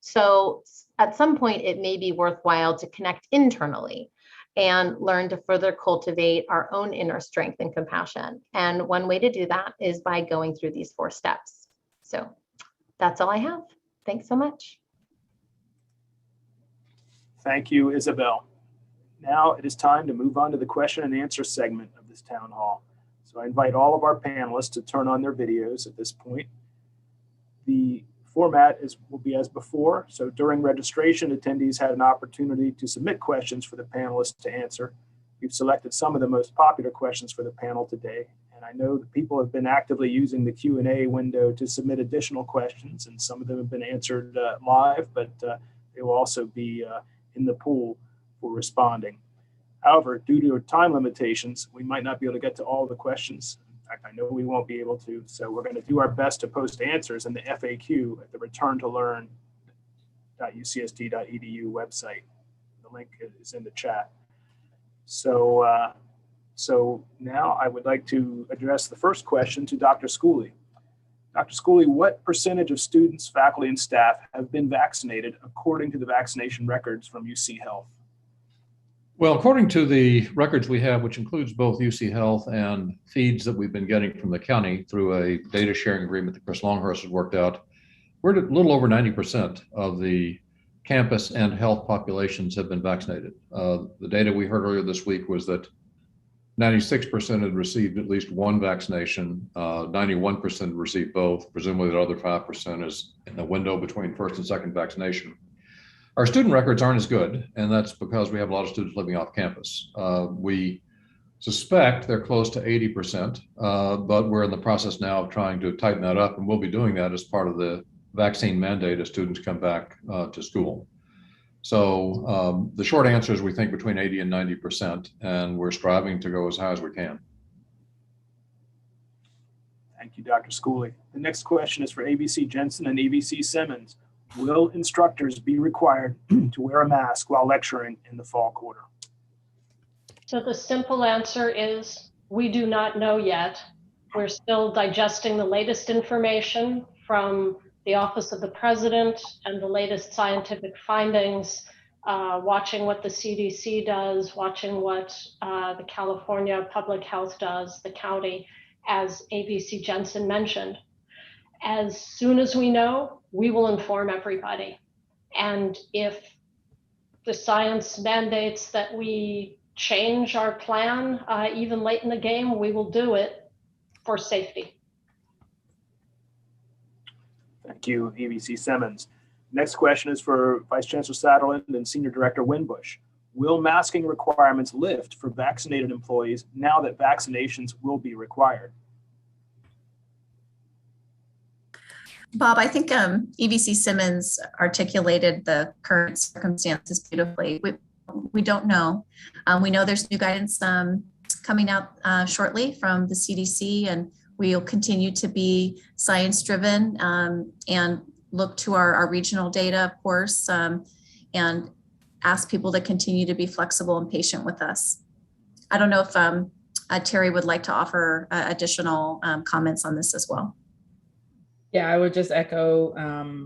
So at some point, it may be worthwhile to connect internally and learn to further cultivate our own inner strength and compassion. And one way to do that is by going through these 4 steps. So that's all I have. Thanks so much. Thank you, Isabel. Now it is time to move on to the question and answer segment of this town hall. So I invite all of our panelists to turn on their videos at this point. The format will be as before. So during registration, attendees had an opportunity to submit questions for the panelists to answer. We've selected some of the most popular questions for the panel today. And I know that people have been actively using the Q&A window to submit additional questions, and some of them have been answered live, but they will also be in the pool for responding. However, due to time limitations, we might not be able to get to all the questions. In fact, I know we won't be able to, so we're going to do our best to post answers in the FAQ at the returntolearn.ucsd.edu website. The link is in the chat. So now I would like to address the first question to Dr. Schooley. Dr. Schooley, what percentage of students, faculty, and staff have been vaccinated according to the vaccination records from UC Health? Well, according to the records we have, which includes both UC Health and feeds that we've been getting from the county through a data sharing agreement that Chris Longhurst has worked out, we're at a little over 90% of the campus and health populations have been vaccinated. The data we heard earlier this week was that 96% had received at least one vaccination, 91% received both. Presumably the other 5% is in the window between first and second vaccination. Our student records aren't as good, and that's because we have a lot of students living off campus. We suspect they're close to 80%, but we're in the process now of trying to tighten that up, and we'll be doing that as part of the vaccine mandate as students come back to school. So the short answer is we think between 80 and 90%, and we're striving to go as high as we can. Thank you, Dr. Schooley. The next question is for ABC Jensen and ABC Simmons. Will instructors be required to wear a mask while lecturing in the fall quarter? So the simple answer is we do not know yet. We're still digesting the latest information from the Office of the President and the latest scientific findings, watching what the CDC does, watching what the California Public Health does, the county, as ABC Jensen mentioned. As soon as we know, we will inform everybody. And if the science mandates that we change our plan, even late in the game, we will do it for safety. Thank you, ABC Simmons. Next question is for Vice Chancellor Satterland and Senior Director Winbush. Will masking requirements lift for vaccinated employees now that vaccinations will be required? Bob, I think EVC Simmons articulated the current circumstances beautifully. We don't know. We know there's new guidance coming out shortly from the CDC, and we'll continue to be science-driven and look to our regional data, of course, and ask people to continue to be flexible and patient with us. I don't know if Terry would like to offer additional comments on this as well. Yeah, I would just echo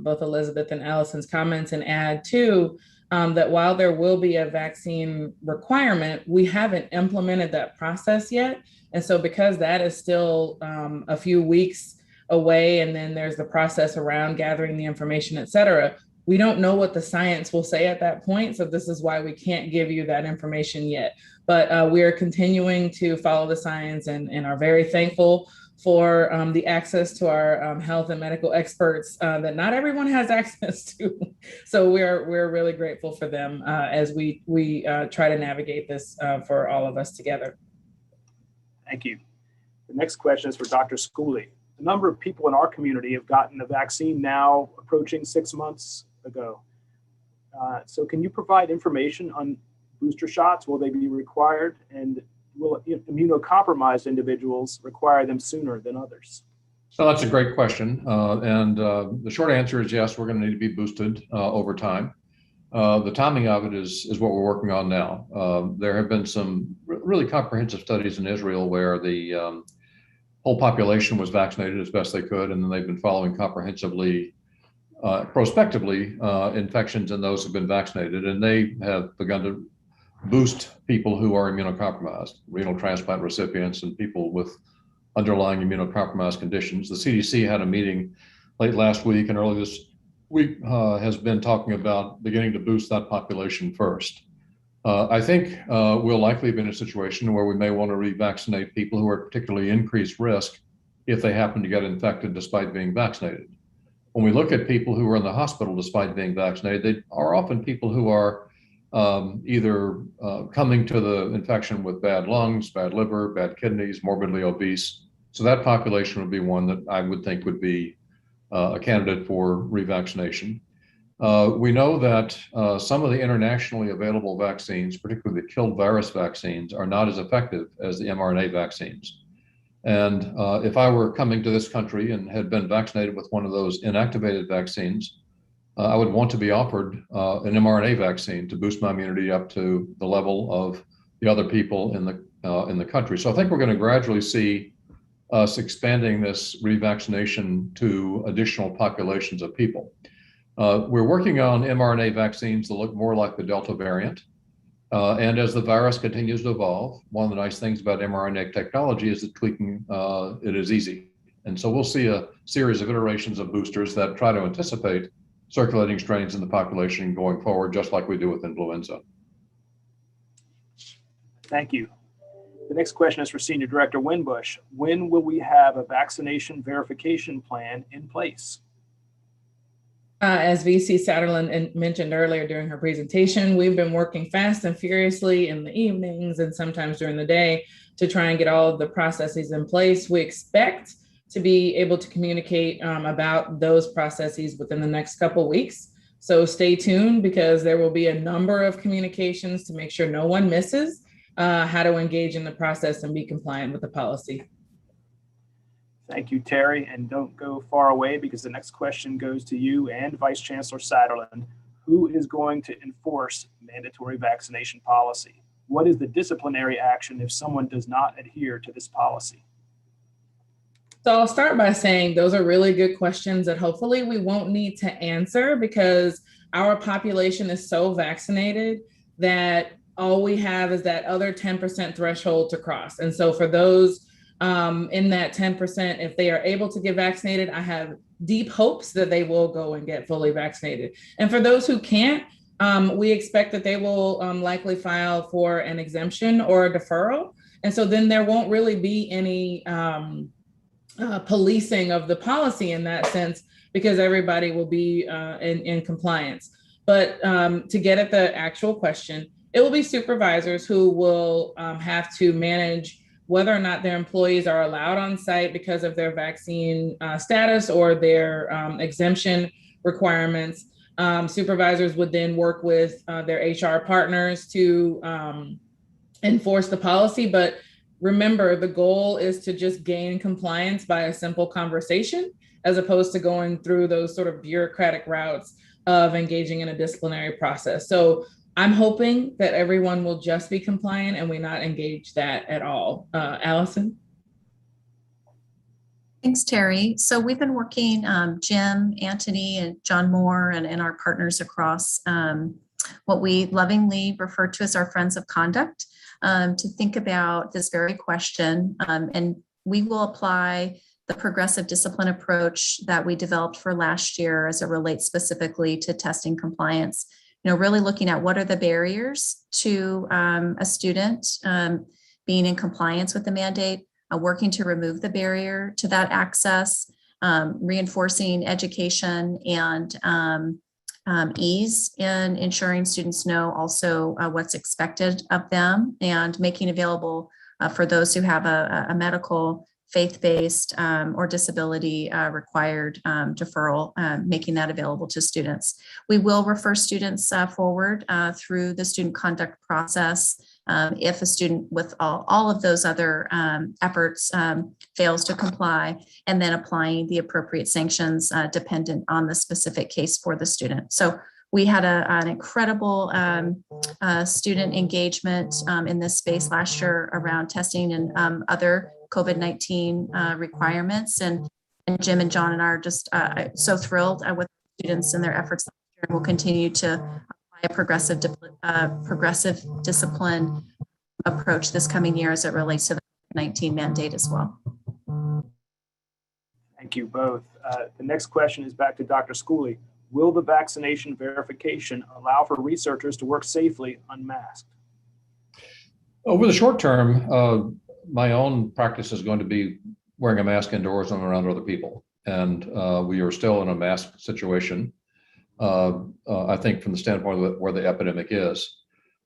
both Elizabeth and Allison's comments and add too that while there will be a vaccine requirement, we haven't implemented that process yet. And so because that is still a few weeks away, and then there's the process around gathering the information, et cetera, we don't know what the science will say at that point. So this is why we can't give you that information yet. But we are continuing to follow the science and are very thankful for the access to our health and medical experts that not everyone has access to. So we're really grateful for them as we try to navigate this for all of us together. Thank you. The next question is for Dr. Schooley. The number of people in our community have gotten the vaccine now approaching 6 months ago. So can you provide information on booster shots? Will they be required? And will immunocompromised individuals require them sooner than others? So that's a great question. And the short answer is yes, we're going to need to be boosted over time. The timing of it is what we're working on now. There have been some really comprehensive studies in Israel where the whole population was vaccinated as best they could, and then they've been following comprehensively, prospectively, infections in those who've been vaccinated, and they have begun to boost people who are immunocompromised, renal transplant recipients, and people with underlying immunocompromised conditions. The CDC had a meeting late last week and early this week has been talking about beginning to boost that population first. I think we'll likely be in a situation where we may want to revaccinate people who are at particularly increased risk if they happen to get infected despite being vaccinated. When we look at people who are in the hospital despite being vaccinated, they are often people who are either coming to the infection with bad lungs, bad liver, bad kidneys, morbidly obese. So that population would be one that I would think would be a candidate for revaccination. We know that some of the internationally available vaccines, particularly the killed virus vaccines, are not as effective as the mRNA vaccines. And if I were coming to this country and had been vaccinated with one of those inactivated vaccines, I would want to be offered an mRNA vaccine to boost my immunity up to the level of the other people in the country. So I think we're going to gradually see us expanding this revaccination to additional populations of people. We're working on mRNA vaccines that look more like the Delta variant. And as the virus continues to evolve, one of the nice things about mRNA technology is that tweaking it is easy. And so we'll see a series of iterations of boosters that try to anticipate circulating strains in the population going forward, just like we do with influenza. Thank you. The next question is for Senior Director Winbush. When will we have a vaccination verification plan in place? As VC Satterlund mentioned earlier during her presentation, we've been working fast and furiously in the evenings and sometimes during the day to try and get all of the processes in place. We expect to be able to communicate about those processes within the next couple of weeks. So stay tuned, because there will be a number of communications to make sure no one misses how to engage in the process and be compliant with the policy. Thank you, Terry. And don't go far away, because the next question goes to you and Vice Chancellor Satterlund. Who is going to enforce mandatory vaccination policy? What is the disciplinary action if someone does not adhere to this policy? So I'll start by saying those are really good questions that hopefully we won't need to answer, because our population is so vaccinated that all we have is that other 10% threshold to cross. And so for those in that 10%, if they are able to get vaccinated, I have deep hopes that they will go and get fully vaccinated. And for those who can't, we expect that they will likely file for an exemption or a deferral. And so then there won't really be any policing of the policy in that sense, because everybody will be in compliance. But to get at the actual question, it will be supervisors who will have to manage whether or not their employees are allowed on site because of their vaccine status or their exemption requirements. Supervisors would then work with their HR partners to enforce the policy. But remember, the goal is to just gain compliance by a simple conversation, as opposed to going through those sort of bureaucratic routes of engaging in a disciplinary process. So I'm hoping that everyone will just be compliant and we not engage that at all. Allison? Thanks, Terry. So we've been working, Jim, Anthony, and John Moore, and our partners across what we lovingly refer to as our Friends of Conduct, to think about this very question. And we will apply the progressive discipline approach that we developed for last year as it relates specifically to testing compliance. You know, really looking at what are the barriers to a student being in compliance with the mandate, working to remove the barrier to that access, reinforcing education and ease in ensuring students know also what's expected of them, and making available for those who have a medical, faith-based or disability required deferral, making that available to students. We will refer students forward through the student conduct process if a student with all of those other efforts fails to comply, and then applying the appropriate sanctions dependent on the specific case for the student. So We had an incredible student engagement in this space last year around testing and other COVID-19 requirements. And Jim and John and I are just so thrilled with students and their efforts last year, and will continue to apply a progressive discipline approach this coming year as it relates to the COVID-19 mandate as well. Thank you both. The next question is back to Dr. Schooley. Will the vaccination verification allow for researchers to work safely unmasked? Over the short term, my own practice is going to be wearing a mask indoors and around other people. And we are still in a mask situation, I think, from the standpoint of where the epidemic is.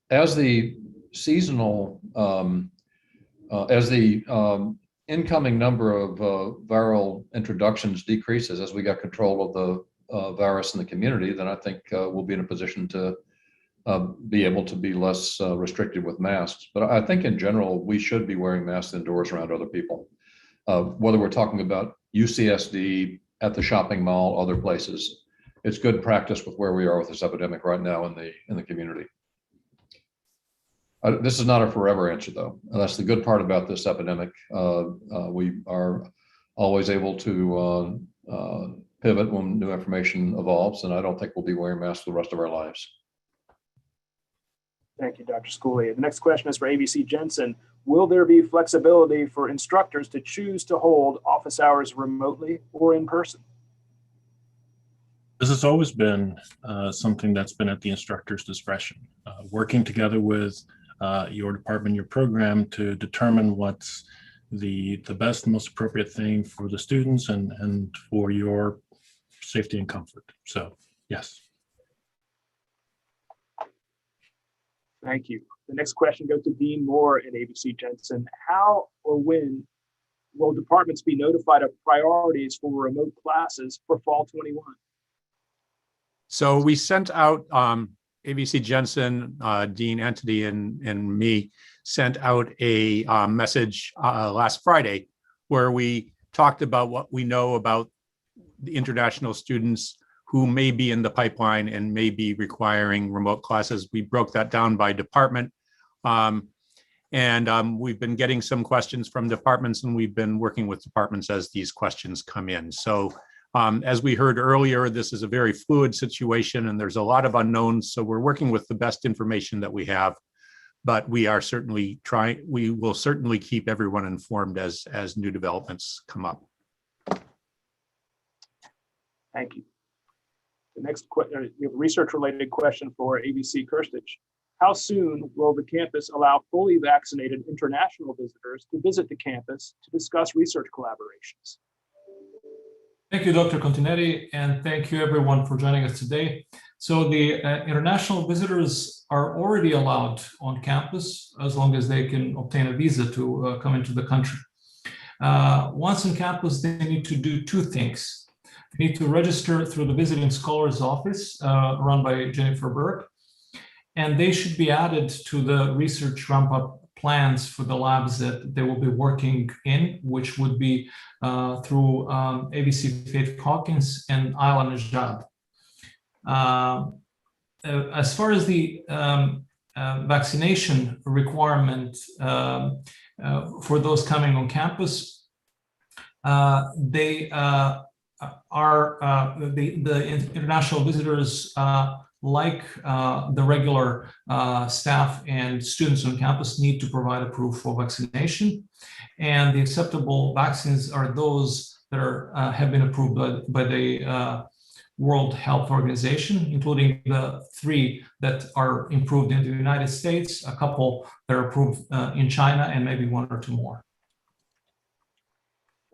As the seasonal, as the incoming number of viral introductions decreases, as we got control of the virus in the community, then I think we'll be in a position to be able to be less restricted with masks. But I think in general, we should be wearing masks indoors around other people. Whether we're talking about UCSD, at the shopping mall, other places, it's good practice with where we are with this epidemic right now in the community. This is not a forever answer, though. And that's the good part about this epidemic. We are always able to pivot when new information evolves, and I don't think we'll be wearing masks for the rest of our lives. Thank you, Dr. Schooley. The next question is for ABC Jensen. Will there be flexibility for instructors to choose to hold office hours remotely or in person? This has always been something that's been at the instructor's discretion, working together with your department, your program, to determine what's the best, most appropriate thing for the students and for your safety and comfort. So, yes. Thank you. The next question goes to Dean Moore at ABC Jensen. How or when will departments be notified of priorities for remote classes for fall 21? So we sent out, ABC Jensen, Dean Entity, and me sent out a message last Friday where we talked about what we know about the international students who may be in the pipeline and may be requiring remote classes. We broke that down by department. And we've been getting some questions from departments, and we've been working with departments as these questions come in. So as we heard earlier, this is a very fluid situation and there's a lot of unknowns. So we're working with the best information that we have, but we are certainly we will certainly keep everyone informed as new developments come up. Thank you. The next question, we have a research-related question for ABC Kirstich. How soon will the campus allow fully vaccinated international visitors to visit the campus to discuss research collaborations? Thank you, Dr. Continetti, and thank you everyone for joining us today. So the international visitors are already allowed on campus as long as they can obtain a visa to come into the country. Once on campus, they need to do two things. They need to register through the Visiting Scholars Office run by Jennifer Burke, and they should be added to the research ramp-up plans for the labs that they will be working in, which would be through ABC Faith Hawkins and Isla Najad. As far as the vaccination requirement for those coming on campus, the international visitors, like the regular staff and students on campus, need to provide a proof of vaccination. And the acceptable vaccines are those that have been approved by the World Health Organization, including the 3 that are approved in the United States, a couple that are approved in China, and maybe 1 or 2 more.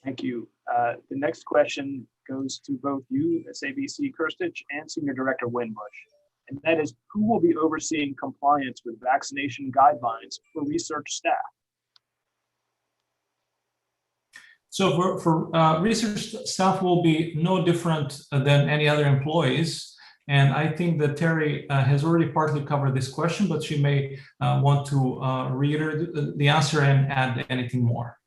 Thank you. The next question goes to both you, Ms. ABC Kirstich, and Senior Director Winbush. And that is, who will be overseeing compliance with vaccination guidelines for research staff? So for research staff will be no different than any other employees. And I think that Terry has already partly covered this question, but she may want to reiterate the answer and add anything more.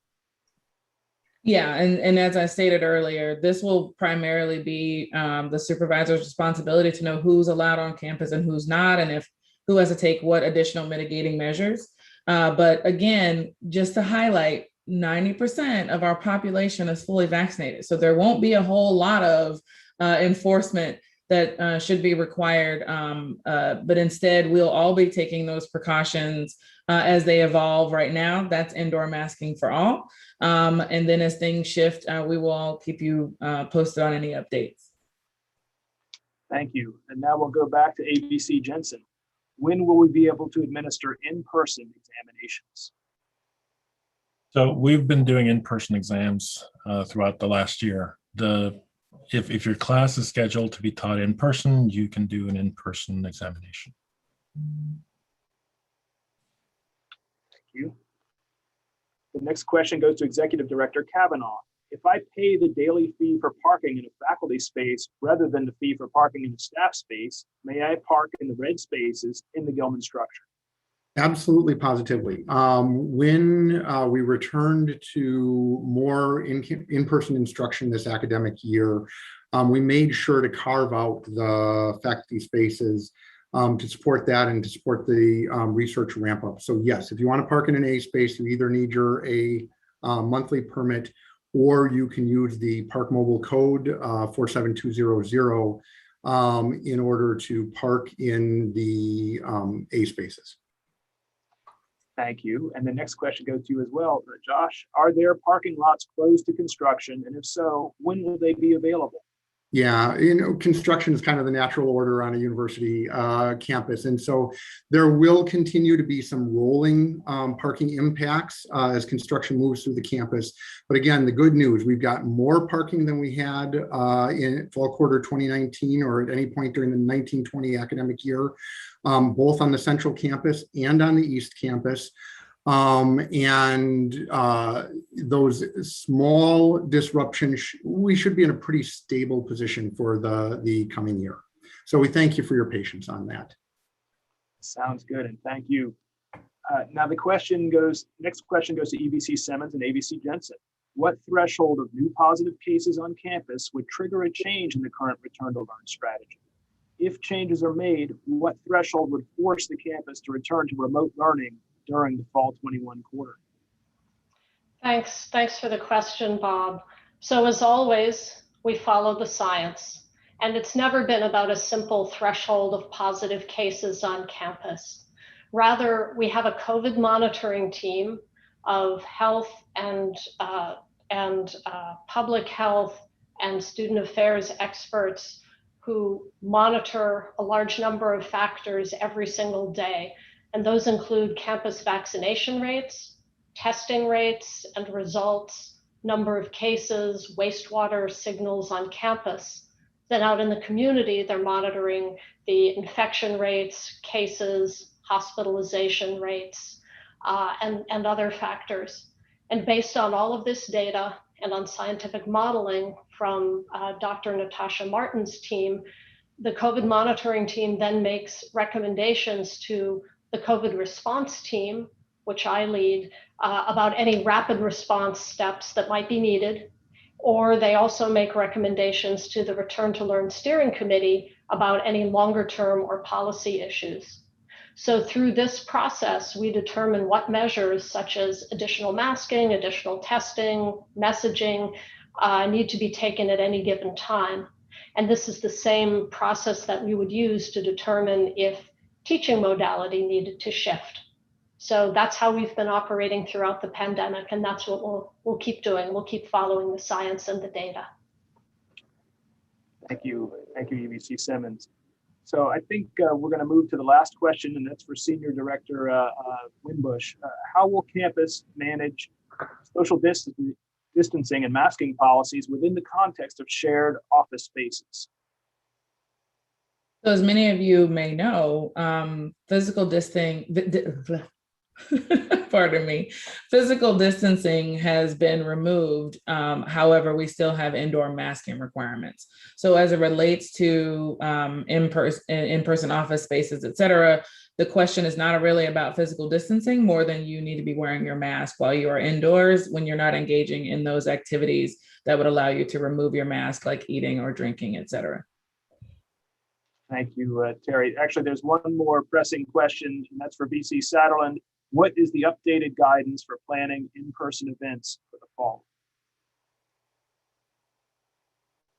Yeah, and as I stated earlier, this will primarily be the supervisor's responsibility to know who's allowed on campus and who's not, and if who has to take what additional mitigating measures. But again, just to highlight, 90% of our population is fully vaccinated. So there won't be a whole lot of enforcement that should be required. But instead, we'll all be taking those precautions as they evolve. Right now, that's indoor masking for all. And then as things shift, we will all keep you posted on any updates. Thank you. And now we'll go back to ABC Jensen. When will we be able to administer in-person examinations? So we've been doing in-person exams throughout the last year. If your class is scheduled to be taught in person, you can do an in-person examination. Thank you. The next question goes to Executive Director Kavanaugh. If I pay the daily fee for parking in a faculty space rather than the fee for parking in a staff space, may I park in the red spaces in the Gilman structure? Absolutely, positively. When we returned to more in-person instruction this academic year, we made sure to carve out the faculty spaces to support that and to support the research ramp up. So yes, if you want to park in an A space, you either need your monthly permit, or you can use the Park Mobile Code 47200 in order to park in the A spaces. Thank you. And the next question goes to you as well, Josh. Are there parking lots closed to construction? And if so, when will they be available? Yeah, construction is kind of the natural order on a university campus. And so there will continue to be some rolling parking impacts as construction moves through the campus. But again, the good news, we've got more parking than we had in fall quarter 2019 or at any point during the 1920 academic year, both on the central campus and on the east campus. Those small disruptions, we should be in a pretty stable position for the coming year. So we thank you for your patience on that. Sounds good, and thank you. Now next question goes to EVC Simmons and ABC Jensen. What threshold of new positive cases on campus would trigger a change in the current return to learn strategy? If changes are made, what threshold would force the campus to return to remote learning during the fall 21 quarter? Thanks for the question, Bob. So as always, we follow the science, and it's never been about a simple threshold of positive cases on campus. Rather, we have a COVID monitoring team of health and public health and student affairs experts who monitor a large number of factors every single day. And those include campus vaccination rates, testing rates and results, number of cases, wastewater signals on campus. Then out in the community, they're monitoring the infection rates, cases, hospitalization rates, and other factors. And based on all of this data and on scientific modeling from Dr. Natasha Martin's team, the COVID monitoring team then makes recommendations to the COVID response team, which I lead, about any rapid response steps that might be needed. Or they also make recommendations to the Return to Learn Steering Committee about any longer term or policy issues. So through this process, we determine what measures such as additional masking, additional testing, messaging need to be taken at any given time. And this is the same process that we would use to determine if teaching modality needed to shift. So that's how we've been operating throughout the pandemic, and that's what we'll keep doing. We'll keep following the science and the data. Thank you, EVC Simmons. So I think we're going to move to the last question, and that's for Senior Director Winbush. How will campus manage social distancing and masking policies within the context of shared office spaces? So as many of you may know, physical distancing, pardon me, physical distancing has been removed. However, we still have indoor masking requirements. So as it relates to in-person office spaces, et cetera, the question is not really about physical distancing more than you need to be wearing your mask while you are indoors when you're not engaging in those activities that would allow you to remove your mask, like eating or drinking, et cetera. Thank you, Terry. Actually, there's one more pressing question, and that's for VC Satterland. What is the updated guidance for planning in-person events for the fall?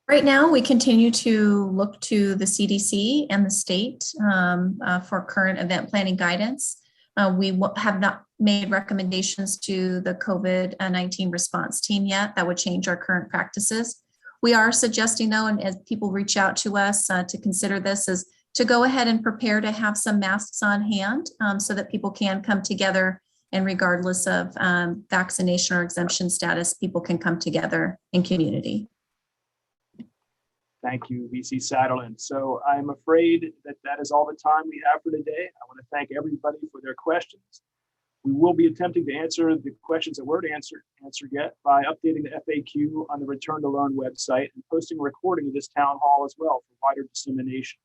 Right now, we continue to look to the CDC and the state for current event planning guidance. We have not made recommendations to the COVID-19 response team yet that would change our current practices. We are suggesting, though, and as people reach out to us to consider this, is to go ahead and prepare to have some masks on hand so that people can come together, and regardless of vaccination or exemption status, people can come together in community. Thank you, VC Satterland. So I'm afraid that that is all the time we have for today. I want to thank everybody for their questions. We will be attempting to answer the questions that weren't answered yet by updating the FAQ on the Return to Learn website and posting a recording of this town hall as well for wider dissemination.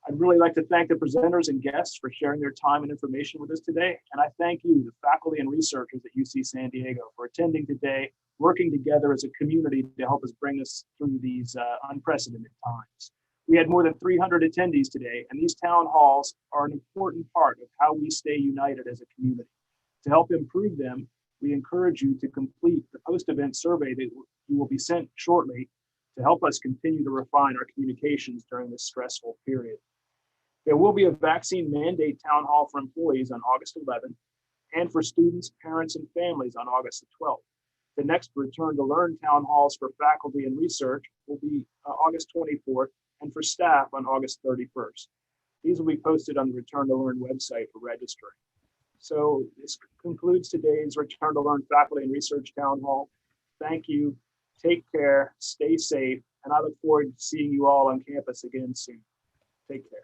I'd really like to thank the presenters and guests for sharing their time and information with us today. And I thank you, the faculty and researchers at UC San Diego, for attending today, working together as a community to help us bring us through these unprecedented times. We had more than 300 attendees today, and these town halls are an important part of how we stay united as a community. To help improve them, we encourage you to complete the post-event survey that you will be sent shortly to help us continue to refine our communications during this stressful period. There will be a vaccine mandate town hall for employees on August 11th and for students, parents, and families on August 12th. The next Return to Learn town halls for faculty and research will be August 24th and for staff on August 31st. These will be posted on the Return to Learn website for registering. So this concludes today's Return to Learn faculty and research town hall. Thank you, take care, stay safe, and I look forward to seeing you all on campus again soon. Take care.